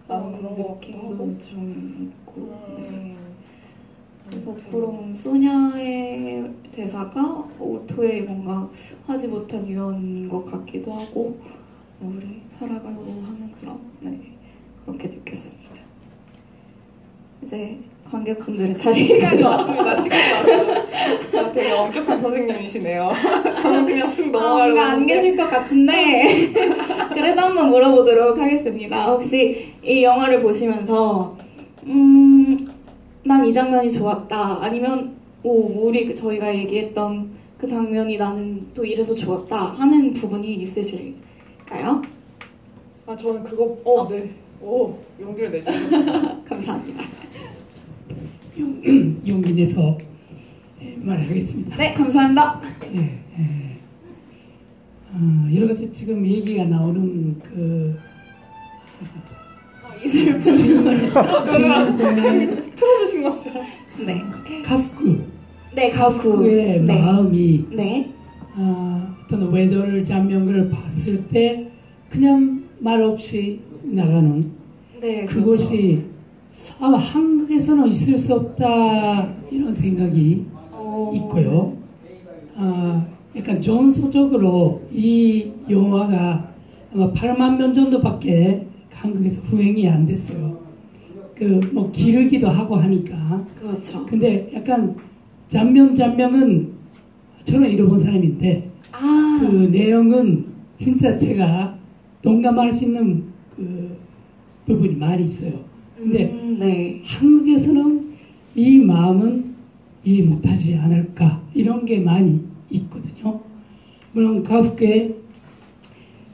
나는 그런 거 느낌도 좀 있고. 네. 그래서 재밌네. 그런 소냐의 대사가 오토의 뭔가 하지 못한 유언인 것 같기도 하고 우리 살아가고 하는 그렇게 느꼈습니다. 이제 관객분들의 시간이 왔습니다. 되게 엄격한 선생님이시네요. 저는 그냥 쓱 넘어가려고 뭔가 안 계실 것 같은데 그래도 한번 물어보도록 하겠습니다. 혹시 이 영화를 보시면서 난 이 장면이 좋았다 아니면 저희가 얘기했던 그 장면이 나는 또 이래서 좋았다 하는 부분이 있으실까요? 저는 그거 네. 용기를 내주셨습니다. 감사합니다. 용기 내서 말하겠습니다. 네, 감사합니다. 여러 가지 지금 얘기가 나오는 이 슬픈 주인공의 틀어주신 것처럼. 네. 가프쿠의 마음이 네. 어떤 외도를 장면을 봤을 때 그냥 말 없이 나가는 네, 그것이 아마 한국에서는 있을 수 없다 이런 생각이 있고요. 약간 전소적으로 이 영화가 아마 8만 명 정도밖에 한국에서 후행이 안 됐어요. 뭐 기르기도 하고 하니까. 그렇죠. 근데 약간 장면은 저는 잃어본 사람인데 그 내용은 진짜 제가 동감할 수 있는 그 부분이 많이 있어요. 근데 네. 한국에서는 이 마음은 이해 못하지 않을까 이런 게 많이 있거든요. 물론 가프의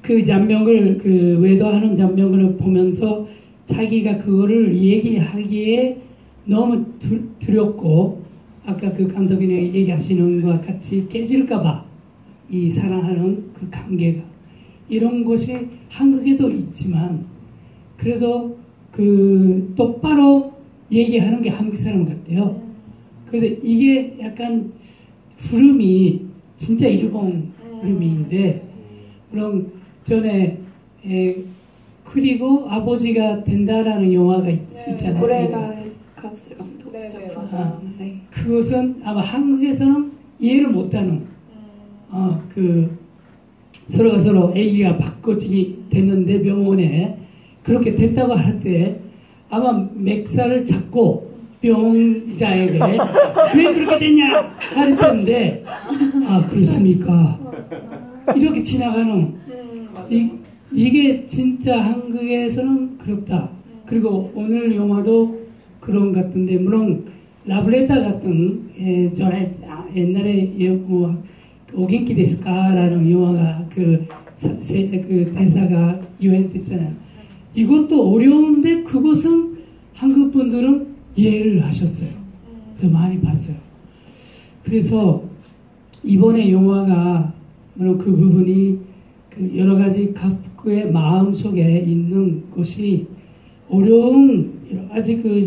그 장면을 그 외도하는 장면을 보면서 자기가 그거를 얘기하기에 너무 두렵고 아까 그 감독님이 얘기하시는 것과 같이 깨질까봐 이 사랑하는 그 관계가 이런 것이 한국에도 있지만 그래도 그 똑바로 얘기하는 게 한국 사람 같아요. 그래서 이게 약간 흐름이 진짜 일본 흐름인데 그럼 전에 그리고 아버지가 된다라는 영화가 있잖아요. 고레다 카즈 감독. 네, 맞아요. 네. 그것은 아마 한국에서는 이해를 못하는 그 서로가 서로 아기가 바꿔지게 됐는데 병원에 그렇게 됐다고 할 때 아마 맥살을 잡고 병자에게 왜 그렇게 됐냐 할 텐데 그렇습니까? 이렇게 지나가는 이게 진짜 한국에서는 그렇다. 그리고 오늘 영화도 그런 것 같은데 물론 라브레타 같은 전에 옛날에 오겐키 데스까라는 영화가 그 대사가 유행됐잖아요. 이것도 어려운데 그것은 한국 분들은 이해를 하셨어요. 그래서 많이 봤어요. 그래서 이번에 영화가 물론 그 부분이 그 여러 가지 가프의 마음 속에 있는 것이 어려운 여러 가지 그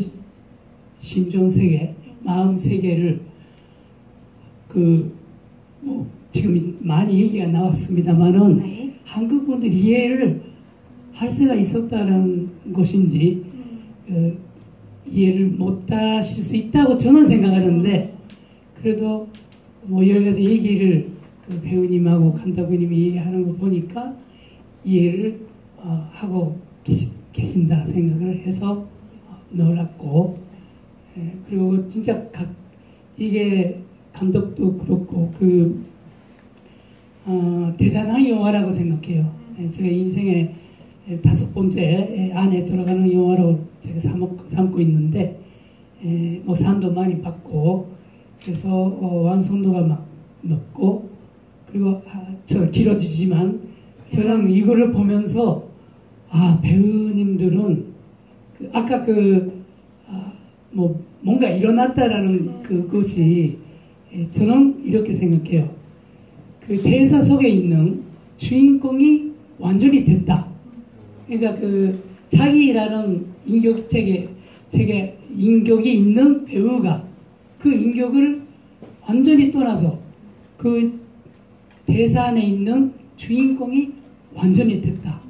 심정 세계, 마음 세계를 뭐 지금 많이 얘기가 나왔습니다만은 네. 한국 분들이 이해를 할 수가 있었다는 것인지 이해를 못 하실 수 있다고 저는 생각하는데 그래도 뭐 여러 가지 얘기를 그 배우님하고 감독님이 얘기하는 거 보니까 이해를 하고 계신다 생각을 해서 놀랐고 그리고 진짜 이게 감독도 그렇고 대단한 영화라고 생각해요. 제가 인생의 5번째 안에 들어가는 영화로 제가 삼고 있는데 뭐 상도 많이 받고 그래서 완성도가 막 높고 그리고 저 길어지지만 저는 이거를 보면서 배우님들은 아까 뭐 뭔가 일어났다라는 그것이 저는 이렇게 생각해요. 그 대사 속에 있는 주인공이 완전히 됐다. 그러니까 그 자기라는 인격이 있는 배우가 그 인격을 완전히 떠나서 그 대사 안에 있는 주인공이 완전히 됐다.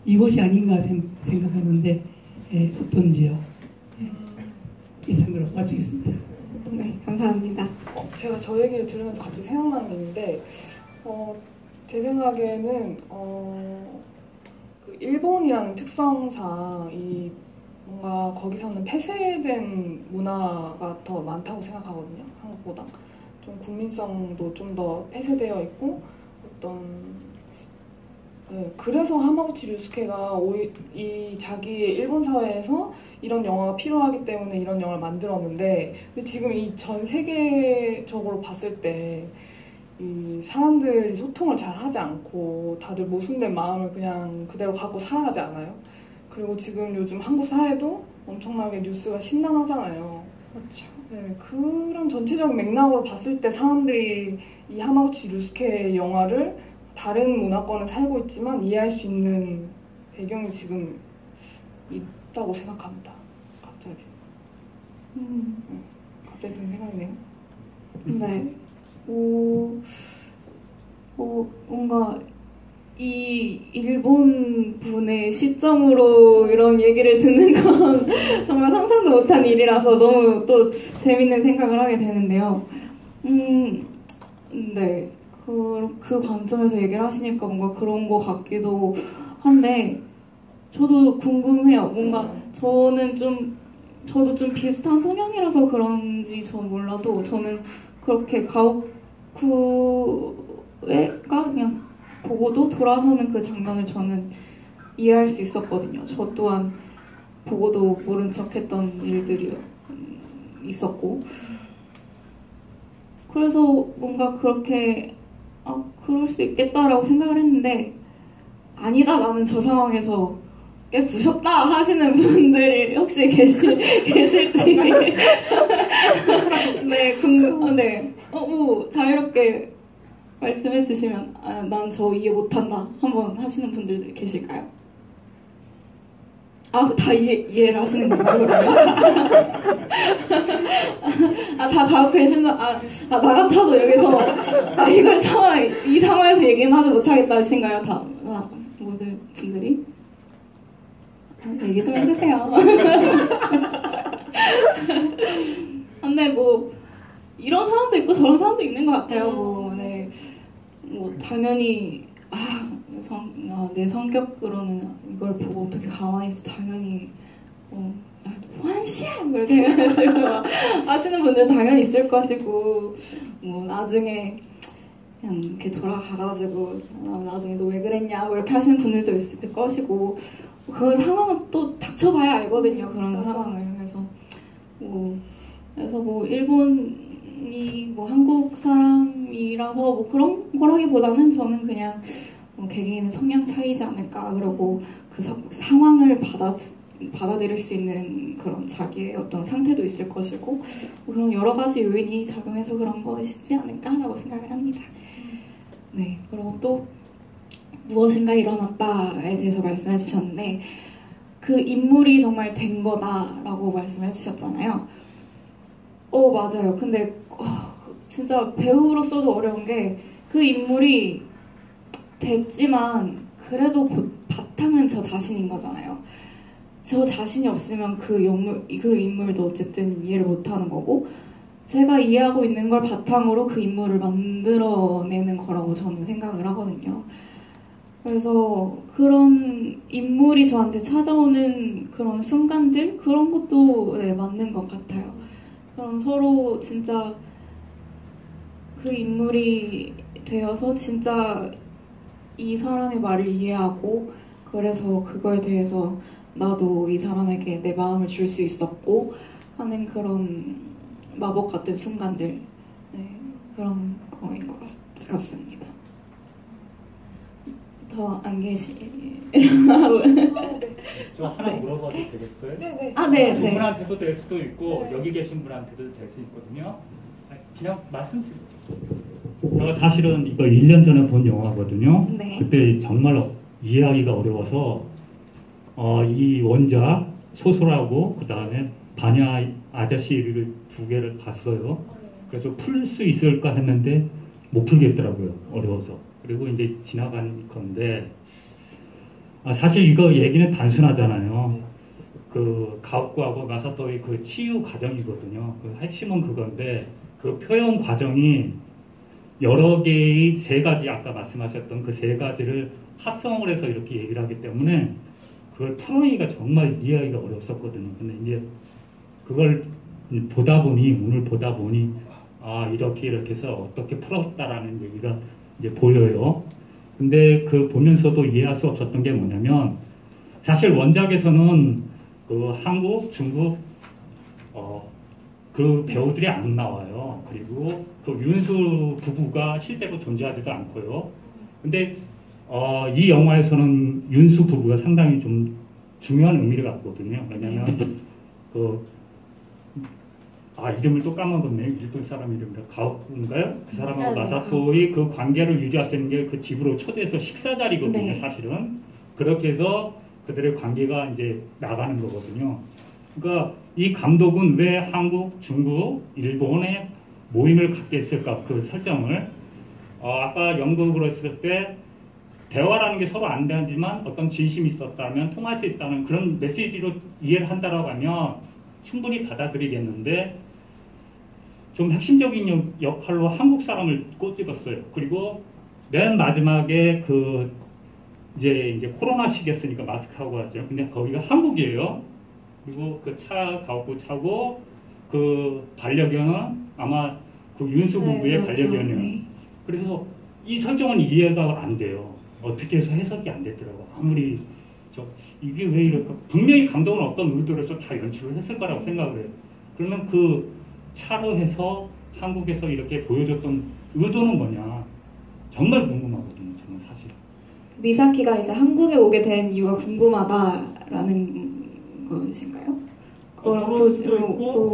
이것이 아닌가 생각하는데 어떤지요? 이상으로 마치겠습니다. 네, 감사합니다. 제가 저 얘기를 들으면서 갑자기 생각나는 게 있는데 제 생각에는 그 일본이라는 특성상 이 뭔가 거기서는 폐쇄된 문화가 더 많다고 생각하거든요. 한국보다 좀 국민성도 좀 더 폐쇄되어 있고 그래서 하마구치 류스케가 이 자기의 일본 사회에서 이런 영화가 필요하기 때문에 이런 영화를 만들었는데 근데 지금 이 전 세계적으로 봤을 때 이 사람들이 소통을 잘 하지 않고 다들 모순된 마음을 그냥 그대로 갖고 살아가지 않아요. 그리고 지금 요즘 한국 사회도 엄청나게 뉴스가 심란하잖아요. 그렇죠. 네, 그런 전체적인 맥락으로 봤을 때 사람들이 이 하마구치 류스케 영화를 다른 문화권에 살고 있지만 이해할 수 있는 배경이 지금 있다고 생각합니다. 갑자기. 갑자기 든 생각이네요. 네. 뭔가 이 일본 분의 시점으로 이런 얘기를 듣는 건 정말 상상도 못한 일이라서 너무 또 재밌는 생각을 하게 되는데요. 네. 그 관점에서 얘기를 하시니까 뭔가 그런 것 같기도 한데, 저도 궁금해요. 뭔가 저도 좀 비슷한 성향이라서 그런지 전 몰라도 저는 그렇게 가오쿠가 그냥 보고도 돌아서는 그 장면을 저는 이해할 수 있었거든요. 저 또한 보고도 모른 척했던 일들이 있었고, 그래서 뭔가 그렇게 그럴 수 있겠다라고 생각을 했는데, 아니다, 나는 저 상황에서 꽤 부셨다 하시는 분들이 혹시 계실지 네, 뭐 자유롭게 말씀해 주시면 난 저 이해 못한다 한번 하시는 분들 계실까요? 다 이해를 하시는 건가요, 그러면? 다 가고 계시는, 나 같아도 여기서, 이걸 이 상황에서 얘기는 하지 못하겠다 하신가요? 모든 분들이? 얘기 좀 해주세요. 근데 뭐, 이런 사람도 있고 저런 사람도 있는 것 같아요. 네. 당연히, 내 성격으로는 이걸 보고 어떻게 가만히 있어. 당연히 뭐 하는 짓이야! 이렇게 해가지고 하시는 분들 당연히 있을 것이고, 뭐 나중에 그냥 이렇게 돌아가가지고 나중에 너 왜 그랬냐 뭐 이렇게 하시는 분들도 있을 것이고, 그 상황은 또 닥쳐봐야 알거든요. 그런 맞아. 상황을. 그래서 뭐 일본이 뭐 한국 사람이라서 뭐 그런 거라기보다는 저는 그냥 개개인의 성향 차이지 않을까. 그리고 그 상황을 받아들일 수 있는 그런 자기의 어떤 상태도 있을 것이고, 그런 여러 가지 요인이 작용해서 그런 것이지 않을까라고 생각을 합니다. 네, 그리고 또 무엇인가 일어났다에 대해서 말씀해 주셨는데, 그 인물이 정말 된 거다라고 말씀해 주셨잖아요. 맞아요. 근데 진짜 배우로서도 어려운 게, 그 인물이 됐지만 그래도 바탕은 저 자신인 거잖아요. 저 자신이 없으면 그 인물도 어쨌든 이해를 못하는 거고, 제가 이해하고 있는 걸 바탕으로 그 인물을 만들어내는 거라고 저는 생각을 하거든요. 그래서 그런 인물이 저한테 찾아오는 그런 순간들, 그런 것도 맞는 것 같아요. 그럼 서로 진짜 그 인물이 되어서 진짜 이 사람의 말을 이해하고, 그래서 그거에 대해서 나도 이 사람에게 내 마음을 줄 수 있었고 하는 그런 마법 같은 순간들, 그런 거인 것 같습니다. 더 안 계시? 저 하나 물어봐도 되겠어요? 네네. 네. 두 분한테도 될 수도 있고 네. 여기 계신 분한테도 될 수 있거든요. 그냥 말씀 주세요. 제가 사실은 이거 1년 전에 본 영화거든요. 네. 그때 정말 이해하기가 어려워서 이 원작 소설하고 그 다음에 반야 아저씨를 두 개를 봤어요. 그래서 풀 수 있을까 했는데 못 풀겠더라고요. 어려워서. 그리고 이제 지나간 건데, 사실 이거 얘기는 단순하잖아요. 그 가오쿠하고 마사토의 그 치유 과정이거든요. 그 핵심은 그건데, 그 표현 과정이 여러 개의 세 가지, 아까 말씀하셨던 그 세 가지를 합성을 해서 이렇게 얘기를 하기 때문에 그걸 풀어내기가 정말 이해하기가 어려웠었거든요. 근데 이제 그걸 오늘 보다 보니 이렇게 해서 어떻게 풀었다라는 얘기가 이제 보여요. 근데 그 보면서도 이해할 수 없었던 게 뭐냐면, 사실 원작에서는 그 한국, 중국 그 배우들이 안 나와요. 그리고 그 윤수 부부가 실제로 존재하지도 않고요. 근데 이 영화에서는 윤수 부부가 상당히 좀 중요한 의미를 갖거든요. 왜냐하면 이름을 또 까먹었네요. 일본 사람 이름이라 가오쿠인가요? 그 사람하고 마사토의 그 관계를 유지할 수 있는 게 그 집으로 초대해서 식사 자리거든요. 네. 사실은 그렇게 해서 그들의 관계가 이제 나가는 거거든요. 그러니까 이 감독은 왜 한국, 중국, 일본의 모임을 갖게 했을까? 그 설정을 아까 연극으로 했을 때 대화라는 게 서로 안 되지만 어떤 진심이 있었다면 통할 수 있다는 그런 메시지로 이해를 한다라고 하면 충분히 받아들이겠는데 좀 핵심적인 역할로 한국 사람을 꼬집었어요. 그리고 맨 마지막에 그 이제 코로나 시기였으니까 마스크 하고 왔죠. 근데 거기가 한국이에요. 그리고 그 차 가고 차고 그 반려견은 아마 그 윤수 부부의 네, 그렇죠. 반려견이에요. 네. 그래서 이 설정은 이해가 안 돼요. 어떻게 해서 해석이 안 되더라고. 아무리 이게 왜 이럴까? 분명히 감독은 어떤 의도로 해서 다 연출을 했을 거라고 생각을 해요. 그러면 그 차로 해서 한국에서 이렇게 보여줬던 의도는 뭐냐? 정말 궁금하거든요. 저는 사실. 미사키가 이제 한국에 오게 된 이유가 궁금하다라는 것인가요? 그거랑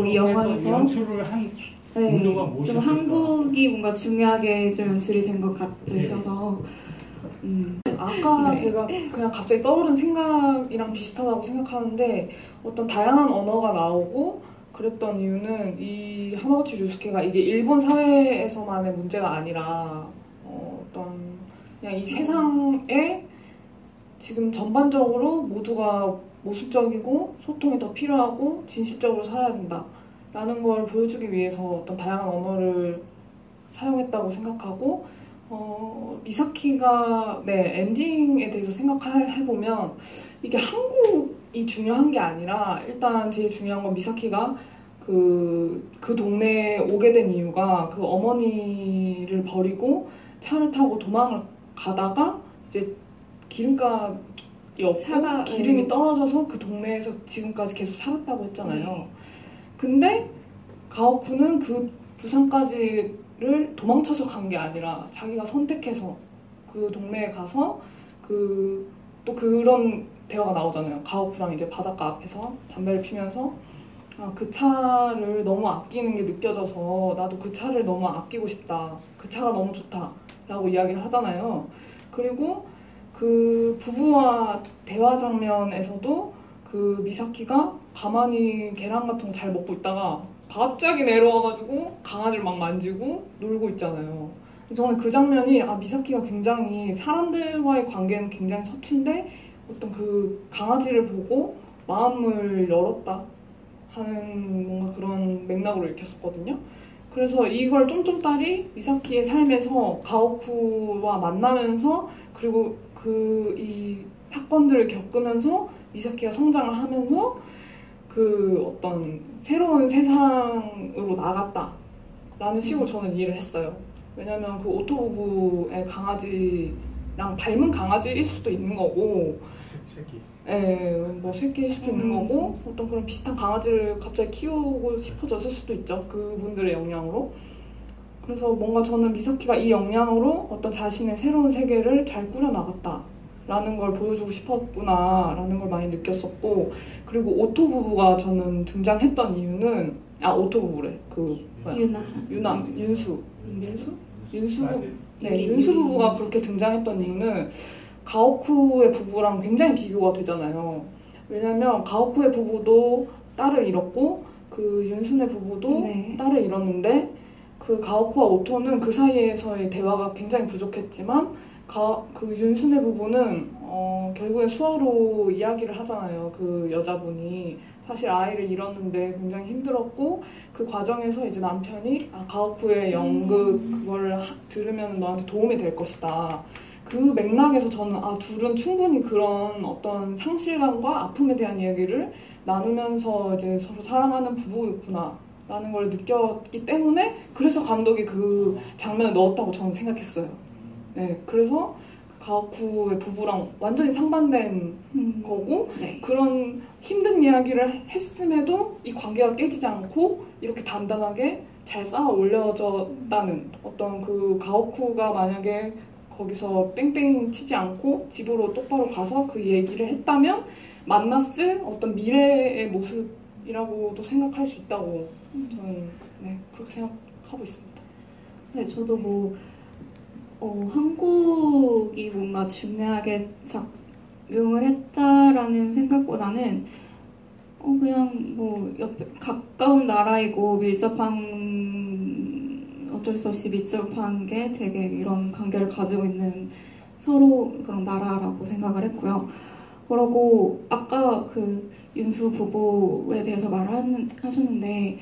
이 영화에서 연출을 한 네, 의도가 좀 무엇이었을까? 한국이 뭔가 중요하게 좀 연출이 된 것 같으셔서 아까 네. 제가 그냥 갑자기 떠오른 생각이랑 비슷하다고 생각하는데 어떤 다양한 언어가 나오고 그랬던 이유는 이 하마구치 류스케가 이게 일본 사회에서만의 문제가 아니라 어떤 그냥 이 세상에 지금 전반적으로 모두가 모순적이고 소통이 더 필요하고 진실적으로 살아야 된다라는 걸 보여주기 위해서 어떤 다양한 언어를 사용했다고 생각하고 미사키가 엔딩에 대해서 생각해보면 이게 한국이 중요한 게 아니라 일단 제일 중요한 건 미사키가 그 동네에 오게 된 이유가 그 어머니를 버리고 차를 타고 도망을 가다가 이제 기름값이 없고 기름이 떨어져서 그 동네에서 지금까지 계속 살았다고 했잖아요. 근데 가오쿠는 그 부산까지를 도망쳐서 간 게 아니라 자기가 선택해서 그 동네에 가서 또 그런 대화가 나오잖아요. 가오쿠랑 이제 바닷가 앞에서 담배를 피면서 그 차를 너무 아끼는 게 느껴져서 나도 그 차를 너무 아끼고 싶다. 그 차가 너무 좋다. 라고 이야기를 하잖아요. 그리고 그 부부와 대화 장면에서도 그 미사키가 가만히 계란 같은 거 잘 먹고 있다가 갑자기 내려와가지고 강아지를 막 만지고 놀고 있잖아요. 저는 그 장면이 미사키가 굉장히 사람들과의 관계는 굉장히 서툰데 어떤 그 강아지를 보고 마음을 열었다 하는 뭔가 그런 맥락으로 읽혔었거든요. 그래서 이걸 쫌쫌딸이 미사키의 삶에서 가오쿠와 만나면서 그리고 이 사건들을 겪으면서 미사키가 성장을 하면서 그 어떤 새로운 세상으로 나갔다라는 식으로 저는 이해를 했어요. 왜냐면 그 오토 부부의 강아지랑 닮은 강아지일 수도 있는 거고 새끼. 뭐 새끼일 수도 있는 거고 어떤 그런 비슷한 강아지를 갑자기 키우고 싶어졌을 수도 있죠. 그분들의 영향으로. 그래서 뭔가 저는 미사키가 이 영향으로 어떤 자신의 새로운 세계를 잘 꾸려나갔다라는 걸 보여주고 싶었구나라는 걸 많이 느꼈었고 그리고 오토 부부가 저는 등장했던 이유는 오토 부부래. 윤수 부부가 그렇게 등장했던 이유는 가오쿠의 부부랑 굉장히 비교가 되잖아요. 왜냐면 가오쿠의 부부도 딸을 잃었고 그 윤순의 부부도 딸을 잃었는데 그 가오쿠와 오토는 그 사이에서의 대화가 굉장히 부족했지만 그 윤순의 부부는 결국에 수어로 이야기를 하잖아요. 그 여자분이 사실 아이를 잃었는데 굉장히 힘들었고 그 과정에서 이제 남편이 가오쿠의 연극 그거를 들으면 너한테 도움이 될 것이다. 그 맥락에서 저는 둘은 충분히 그런 어떤 상실감과 아픔에 대한 이야기를 나누면서 이제 서로 사랑하는 부부였구나라는 걸 느꼈기 때문에 그래서 감독이 그 장면을 넣었다고 저는 생각했어요. 네, 그래서 가오쿠의 부부랑 완전히 상반된 거고 그런 힘든 이야기를 했음에도 이 관계가 깨지지 않고 이렇게 단단하게 잘 쌓아 올려졌다는 어떤 그 가오쿠가 만약에 거기서 뺑뺑 치지 않고 집으로 똑바로 가서 그 얘기를 했다면 만났을 어떤 미래의 모습이라고도 생각할 수 있다고 저는 그렇게 생각하고 있습니다. 네, 저도 한국이 뭔가 중요하게 작용을 했다라는 생각보다는 그냥 뭐 옆에 가까운 나라이고 어쩔 수 없이 밀접한 게 되게 이런 관계를 가지고 있는 서로 그런 나라라고 생각을 했고요. 그러고 아까 그 윤수 부부에 대해서 말하셨는데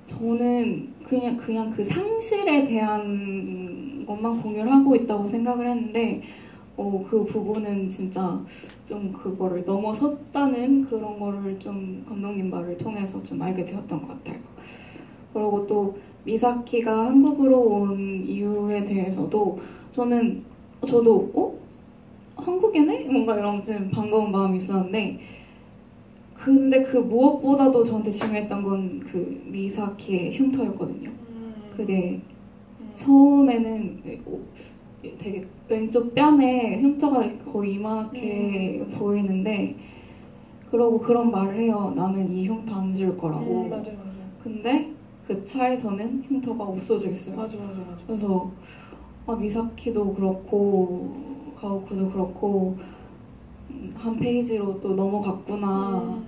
저는 그냥 그 상실에 대한 것만 공유를 하고 있다고 생각을 했는데 그 부분은 진짜 좀 그거를 넘어섰다는 그런 거를 좀 감독님 말을 통해서 좀 알게 되었던 것 같아요. 그리고 또 미사키가 한국으로 온 이유에 대해서도 저도 한국이네? 뭔가 이런 좀 반가운 마음이 있었는데 근데 그 무엇보다도 저한테 중요했던 건 그 미사키의 흉터였거든요. 그게 처음에는 되게 왼쪽 뺨에 흉터가 거의 이만하게 보이는데 그러고 그런 말을 해요. 나는 이 흉터 안 지울 거라고. 맞아. 근데 그 차에서는 흉터가 없어져 있어요. 맞아. 그래서 미사키도 그렇고 가오쿠도 그렇고 한 페이지로 또 넘어갔구나.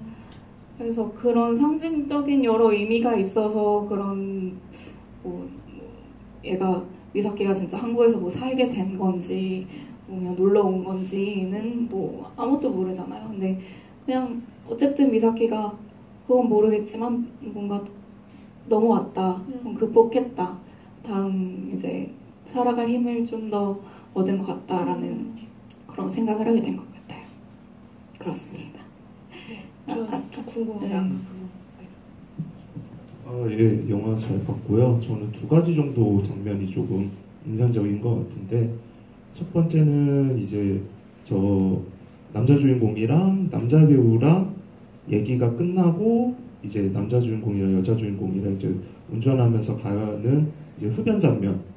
그래서 그런 상징적인 여러 의미가 있어서 그런 얘가 미사키가 진짜 한국에서 뭐 살게 된 건지 그냥 놀러 온 건지는 뭐 아무것도 모르잖아요. 근데 그냥 어쨌든 미사키가 그건 모르겠지만 뭔가 넘어왔다, 극복했다, 다음 이제 살아갈 힘을 좀 더 얻은 것 같다라는 그런 생각을 하게 된 것 같아요. 그렇습니다. 저 궁금한 게 아까 예, 영화 잘 봤고요. 저는 두 가지 정도 장면이 조금 인상적인 것 같은데 첫 번째는 이제 저 남자 주인공이랑 남자 배우랑 얘기가 끝나고 이제 남자 주인공이랑 여자 주인공이랑 이제 운전하면서 가는 이제 흡연 장면.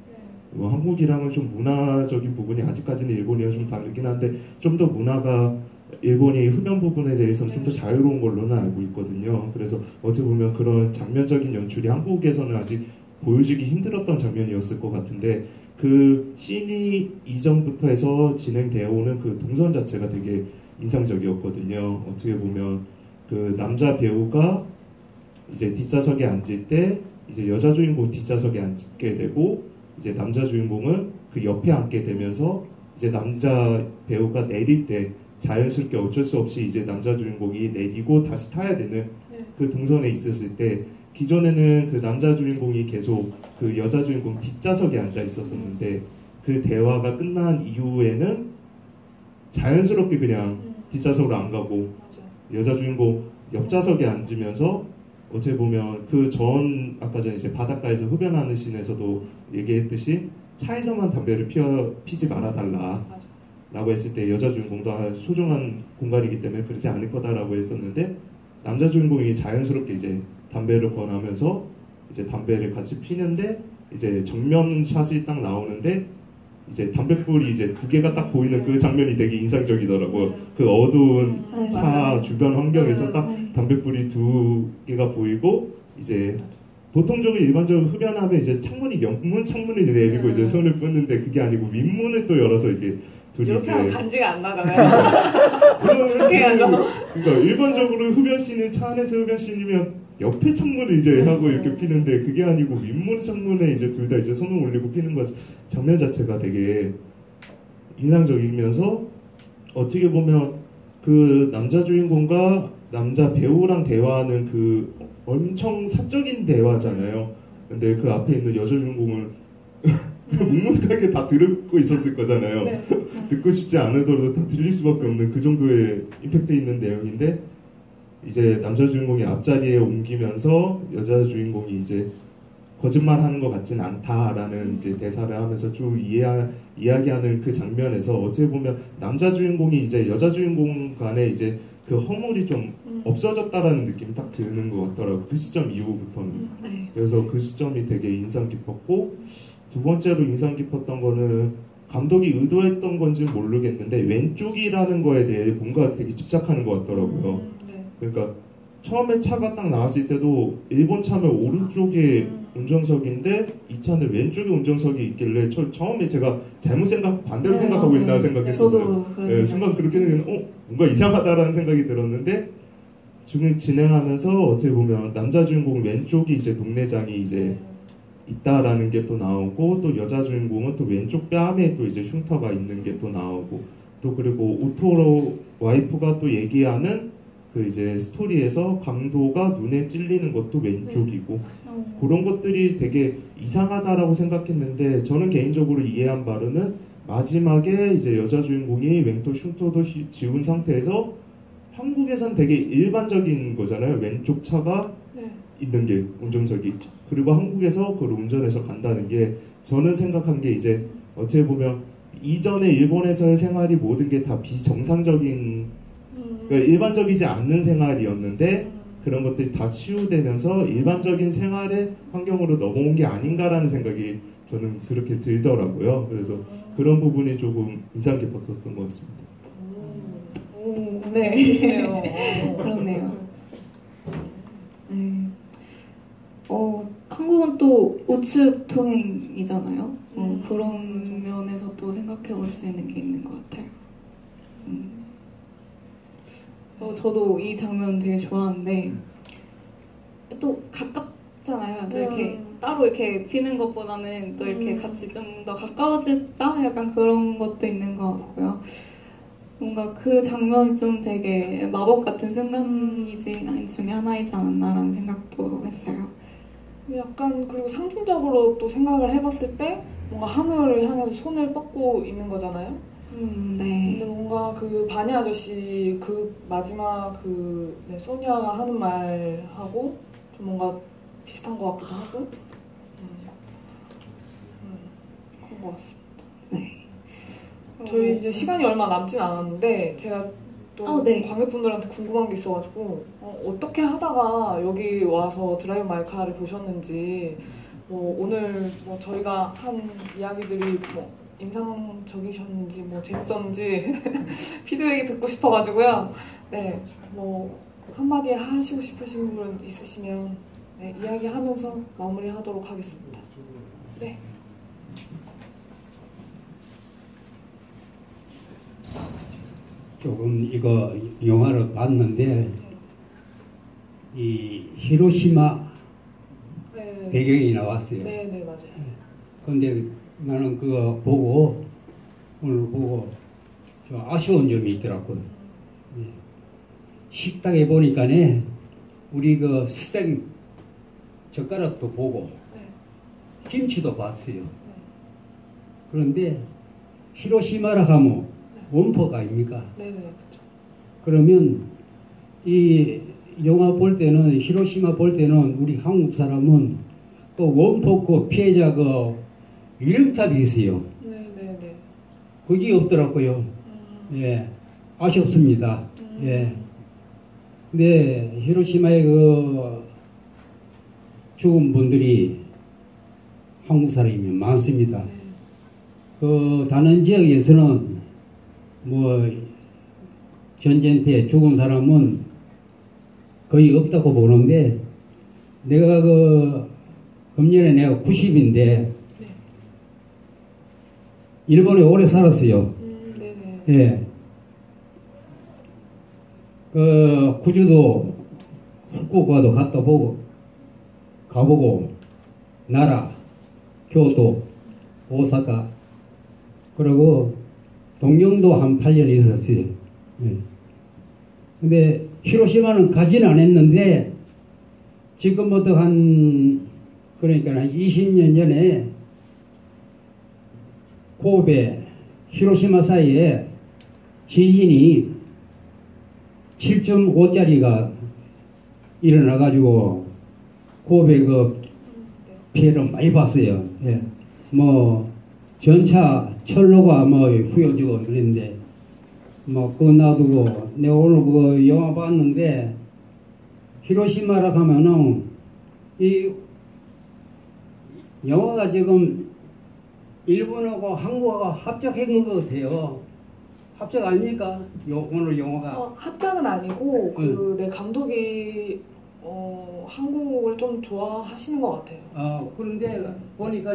한국이랑은 좀 문화적인 부분이 아직까지는 일본이랑 좀 다르긴 한데 좀 더 문화가 일본이 흡연 부분에 대해서는 좀 더 자유로운 걸로는 알고 있거든요. 그래서 어떻게 보면 그런 장면적인 연출이 한국에서는 아직 보여주기 힘들었던 장면이었을 것 같은데 그 씬이 이전부터 해서 진행되어 오는 그 동선 자체가 되게 인상적이었거든요. 어떻게 보면 그 남자 배우가 이제 뒷좌석에 앉을 때 이제 여자 주인공 뒷좌석에 앉게 되고 이제 남자 주인공은 그 옆에 앉게 되면서 이제 남자 배우가 내릴 때 자연스럽게 어쩔 수 없이 이제 남자 주인공이 내리고 다시 타야 되는 그 동선에 있었을 때 기존에는 그 남자 주인공이 계속 그 여자 주인공 뒷좌석에 앉아 있었었는데 그 대화가 끝난 이후에는 자연스럽게 그냥 뒷좌석으로 안 가고 여자 주인공 옆좌석에 앉으면서 어떻게 보면 그 아까 전에 이제 바닷가에서 흡연하는 씬에서도 얘기했듯이 차에서만 담배를 피지 말아달라 라고 했을 때 여자 주인공도 소중한 공간이기 때문에 그러지 않을 거다라고 했었는데 남자 주인공이 자연스럽게 이제 담배를 권하면서 이제 담배를 같이 피는데 이제 정면 샷이 딱 나오는데 이제 담뱃불이 이제 두 개가 딱 보이는 그 장면이 되게 인상적이더라고요. 그 어두운 차 주변 환경에서 딱 담뱃불이 두 개가 보이고 이제 보통적으로 일반적으로 흡연하면 이제 창문이 옆문 창문을 내리고 이제 손을 뻗는데 그게 아니고 윗문을 또 열어서 이게 둘이 이렇게 이제 하면 간지가 안 나잖아요. 그렇게 해야죠. 그러니까 일반적으로 흡연씬이 차 안에서 흡연씬이면 옆에 창문을 이제 하고 이렇게 피는데 그게 아니고 윗문 창문에 이제 둘 다 이제 손을 올리고 피는 것 장면 자체가 되게 인상적이면서 어떻게 보면 그 남자 주인공과 남자 배우랑 대화하는 그 엄청 사적인 대화잖아요. 근데 그 앞에 있는 여자 주인공은 묵묵하게 다 듣고 있었을 거잖아요. 네. 듣고 싶지 않으더라도 다 들릴 수밖에 없는 그 정도의 임팩트 있는 내용인데 이제 남자 주인공이 앞자리에 옮기면서 여자 주인공이 이제 거짓말하는 것 같진 않다라는 이제 대사를 하면서 쭉 이야기하는 그 장면에서 어떻게 보면 남자 주인공이 이제 여자 주인공 간에 이제 그 허물이 좀 없어졌다라는 느낌이 딱 드는 것 같더라고요. 그 시점 이후부터는. 그래서 그 시점이 되게 인상 깊었고 두 번째로 인상 깊었던 거는 감독이 의도했던 건지는 모르겠는데 왼쪽이라는 거에 대해 뭔가 되게 집착하는 것 같더라고요. 그러니까 처음에 차가 딱 나왔을 때도 일본 차면 오른쪽에 운전석인데 이 차는 왼쪽에 운전석이 있길래 처음에 제가 반대로 생각하고 있나 생각했었어요. 네, 순간 그렇게 생각했는데 뭔가 이상하다라는 생각이 들었는데 지금 진행하면서 어떻게 보면 남자 주인공 왼쪽이 이제 동네장이 이제 있다라는 게 또 나오고, 또 여자 주인공은 또 왼쪽 뺨에 또 이제 흉터가 있는 게 또 나오고, 또 그리고 오토로 와이프가 또 얘기하는 그 이제 스토리에서 강도가 눈에 찔리는 것도 왼쪽이고, 그런 것들이 되게 이상하다라고 생각했는데, 저는 개인적으로 이해한 바로는 마지막에 이제 여자 주인공이 왼쪽 흉터도 지운 상태에서, 한국에선 되게 일반적인 거잖아요. 왼쪽 차가 있는 게 운전석이. 그리고 한국에서 그걸 운전해서 간다는 게, 저는 생각한 게 이제 어떻게 보면 이전에 일본에서의 생활이 모든 게 다 비정상적인, 그러니까 일반적이지 않는 생활이었는데 그런 것들이 다 치유되면서 일반적인 생활의 환경으로 넘어온 게 아닌가라는 생각이 저는 그렇게 들더라고요. 그래서 그런 부분이 조금 인상 깊었던 것 같습니다. 네. 그렇네요. 네. 한국은 또 우측 통행이잖아요. 그런 면에서 또 생각해 볼 수 있는 게 있는 것 같아요. 저도 이 장면 되게 좋아하는데, 또 가깝잖아요. 또 이렇게 따로 이렇게 비는 것보다는 또 이렇게 같이 좀 더 가까워졌다? 약간 그런 것도 있는 것 같고요. 뭔가 그 장면이 좀 되게 마법 같은 순간이지 중에 하나이지 않았나라는 생각도 했어요. 약간 그리고 상징적으로 또 생각을 해봤을 때 뭔가 하늘을 향해서 손을 뻗고 있는 거잖아요. 네. 근데 뭔가 그 바니 아저씨 그 마지막 소니아가 하는 말하고 좀 뭔가 비슷한 것 같기도 하고 그런 것 같습니다. 네. 저희 이제 시간이 얼마 남진 않았는데 제가 또 네. 관객분들한테 궁금한 게 있어가지고 어떻게 하다가 여기 와서 드라이브 마이 카를 보셨는지, 오늘 저희가 한 이야기들이 인상적이셨는지 재밌었는지 피드백이 듣고 싶어가지고요. 네, 한마디 하시고 싶으신 분 있으시면 이야기하면서 마무리하도록 하겠습니다. 네. 조금 이거 영화를 봤는데 이 히로시마 배경이 나왔어요. 네, 맞아요. 근데 나는 그거 보고 오늘 보고 좀 아쉬운 점이 있더라고요. 식당에 보니까네 우리 그 스텐 젓가락도 보고 김치도 봤어요. 그런데 히로시마라 하면 원포가 아닙니까? 네, 그렇죠. 그러면 이 영화 볼 때는 히로시마 볼 때는 우리 한국 사람은 또 원포 그 피해자 그 이름탑이 있어요. 네. 그게 없더라고요. 예, 아쉽습니다. 예. 근데 히로시마의 그 죽은 분들이 한국 사람이 많습니다. 그 다른 지역에서는 전쟁 때 죽은 사람은 거의 없다고 보는데, 내가 금년에 내가 90인데 일본에 오래 살았어요. 예. 구주도 후쿠오카도 가보고 나라, 교토, 오사카, 그리고 동경도 한 8년 있었어요. 예. 근데 히로시마는 가지는 않았는데 지금부터 그러니까 한 20년 전에 고베, 히로시마 사이에 지진이 7.5짜리가 일어나가지고 고베 그 피해를 많이 봤어요. 예. 전차 철로가 후여지고 그랬는데 그거 놔두고 내가 오늘 그 영화 봤는데, 히로시마라 하면은 이 영화가 지금 일본하고 한국하고 합작한 것 같아요. 합작 아닙니까? 오늘 영화가 합작은 아니고 내 감독이 한국을 좀 좋아하시는 것 같아요. 그런데 보니까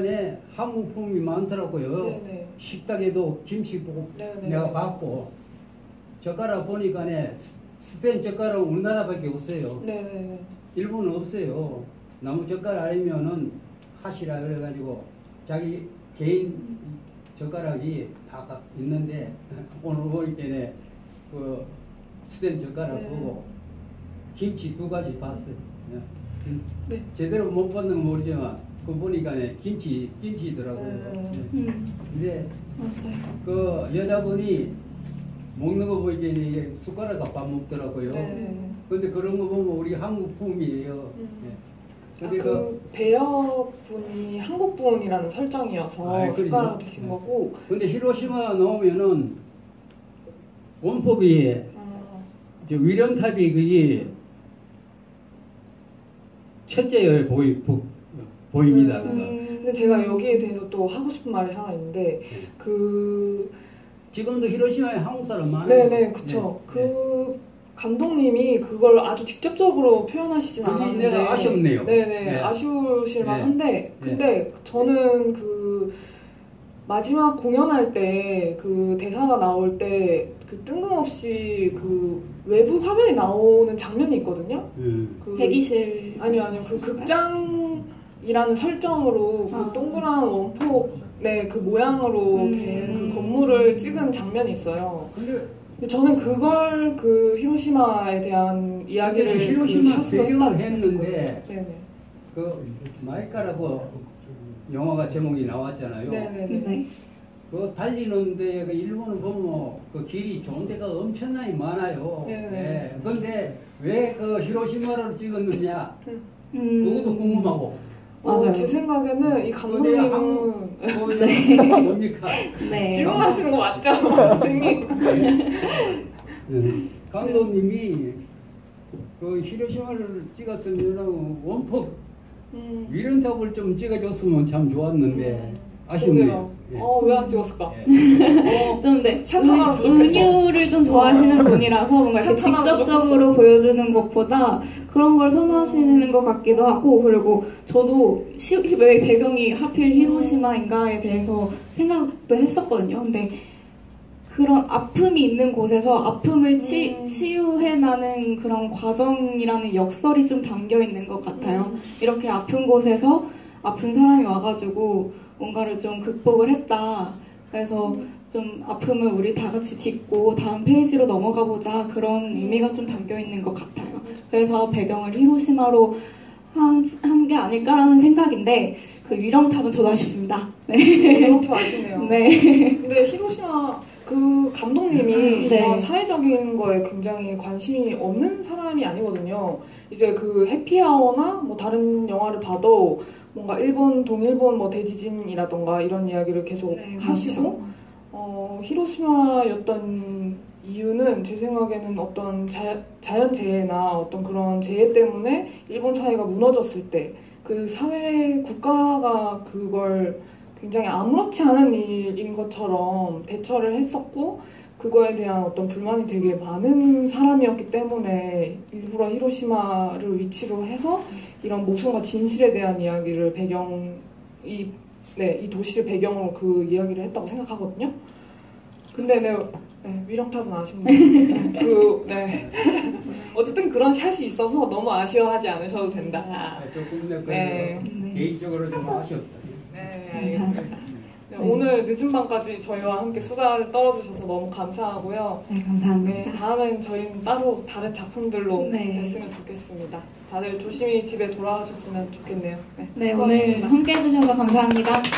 한국품이 많더라고요. 네네. 식탁에도 김치볶음 네네. 내가 봤고, 젓가락 보니까 스텐 젓가락은 우리나라밖에 없어요. 네네. 일본은 없어요. 나무 젓가락 아니면은 핫이라 그래가지고 자기 개인 젓가락이 다 있는데 오늘 보니까 그 스탠 젓가락 네. 보고 김치 2가지 봤어요. 네. 제대로 못 봤는 건 모르지만 그 보니까 김치더라고요. 네. 근데 맞아요. 그 여자분이 먹는 거 보니까 이게 숟가락과 밥 먹더라고요. 네. 근데 그런 거 보면 우리 한국 품이에요. 근데 그 배역분이 한국분이라는 설정이어서 아, 그러죠. 숟가락 드신 거고. 근데 히로시마 나오면은 원폭이 저 위령탑이 그게 첫째에 보입니다. 근데 제가 여기에 대해서 또 하고 싶은 말이 하나 있는데 그 지금도 히로시마에 한국 사람 많아요. 네네 그쵸. 그 감독님이 그걸 아주 직접적으로 표현하시진 그게 않았는데 내가 아쉽네요. 네네 네. 아쉬우실만한데 근데 저는 그 마지막 공연할 때 그 대사가 나올 때 그 뜬금없이 그 외부 화면에 나오는 장면이 있거든요. 그 대기실. 아니요 그 극장이라는 설정으로 그 동그란 원폭 그 모양으로 된 그 건물을 찍은 장면이 있어요. 근데 저는 그걸 그 히로시마에 대한 이야기를 히로시마 그 샷으로 배경을 했다고 했는데 네네. 그 마이카라고 영화가 제목이 나왔잖아요. 네네네. 네. 그 달리는데 그 일본은 보면 그 길이 좋은 데가 엄청나게 많아요. 네네. 그런데 왜 그 히로시마를 찍었느냐 음. 그것도 궁금하고. 맞아요. 제 생각에는 이 감독님은 뭡니까? 네. 질문하시는 거 맞죠? 선생님. 감독님이 그 히로시마를 찍었으면 원폭 위런탑을 좀 찍어줬으면 참 좋았는데 아쉽네요. 왜 안 찍었을까? 좀 네. 샷 하나로 부족했어. 은유를 좀 좋아하시는 분이라서 뭔가 이렇게 샷 하나로 직접적으로 보여주는 것보다 그런 걸 선호하시는 것 같기도 하고 그리고 저도 왜 배경이 하필 히로시마인가에 대해서 생각도 했었거든요. 근데 그런 아픔이 있는 곳에서 아픔을 치유해나는 그런 과정이라는 역설이 좀 담겨 있는 것 같아요. 이렇게 아픈 곳에서 아픈 사람이 와가지고 뭔가를 좀 극복을 했다. 그래서 좀 아픔을 우리 다 같이 딛고 다음 페이지로 넘어가 보자. 그런 의미가 좀 담겨 있는 것 같아요. 그래서 배경을 히로시마로 한 게 아닐까라는 생각인데 그 위령탑은 저도 아쉽습니다. 네. 위령탑 아쉽네요. 네. 근데 히로시마 그 감독님이 네. 이런 사회적인 거에 굉장히 관심이 없는 사람이 아니거든요. 이제 그 해피아워나 뭐 다른 영화를 봐도 뭔가 일본, 동일본 뭐 대지진이라던가 이런 이야기를 계속 하시고 히로시마였던 이유는 제 생각에는 어떤 자연재해나 어떤 그런 재해 때문에 일본 사회가 무너졌을 때 그 사회, 국가가 그걸 굉장히 아무렇지 않은 일인 것처럼 대처를 했었고 그거에 대한 어떤 불만이 되게 많은 사람이었기 때문에 일부러 히로시마를 위치로 해서 이런 모순과 진실에 대한 이야기를 이 도시를 배경으로 그 이야기를 했다고 생각하거든요. 근데 위령탑은 아쉽네요. 어쨌든 그런 샷이 있어서 너무 아쉬워하지 않으셔도 된다. 조금 네. 개인적으로 좀 아쉬웠어요. 네, 알겠습니다. 오늘 늦은 밤까지 저희와 함께 수다를 떨어주셔서 너무 감사하고요. 네, 감사합니다. 다음엔 저희는 따로 다른 작품들로 네. 뵀으면 좋겠습니다. 다들 조심히 집에 돌아가셨으면 좋겠네요. 네, 고맙습니다. 오늘 함께 해주셔서 감사합니다. 네.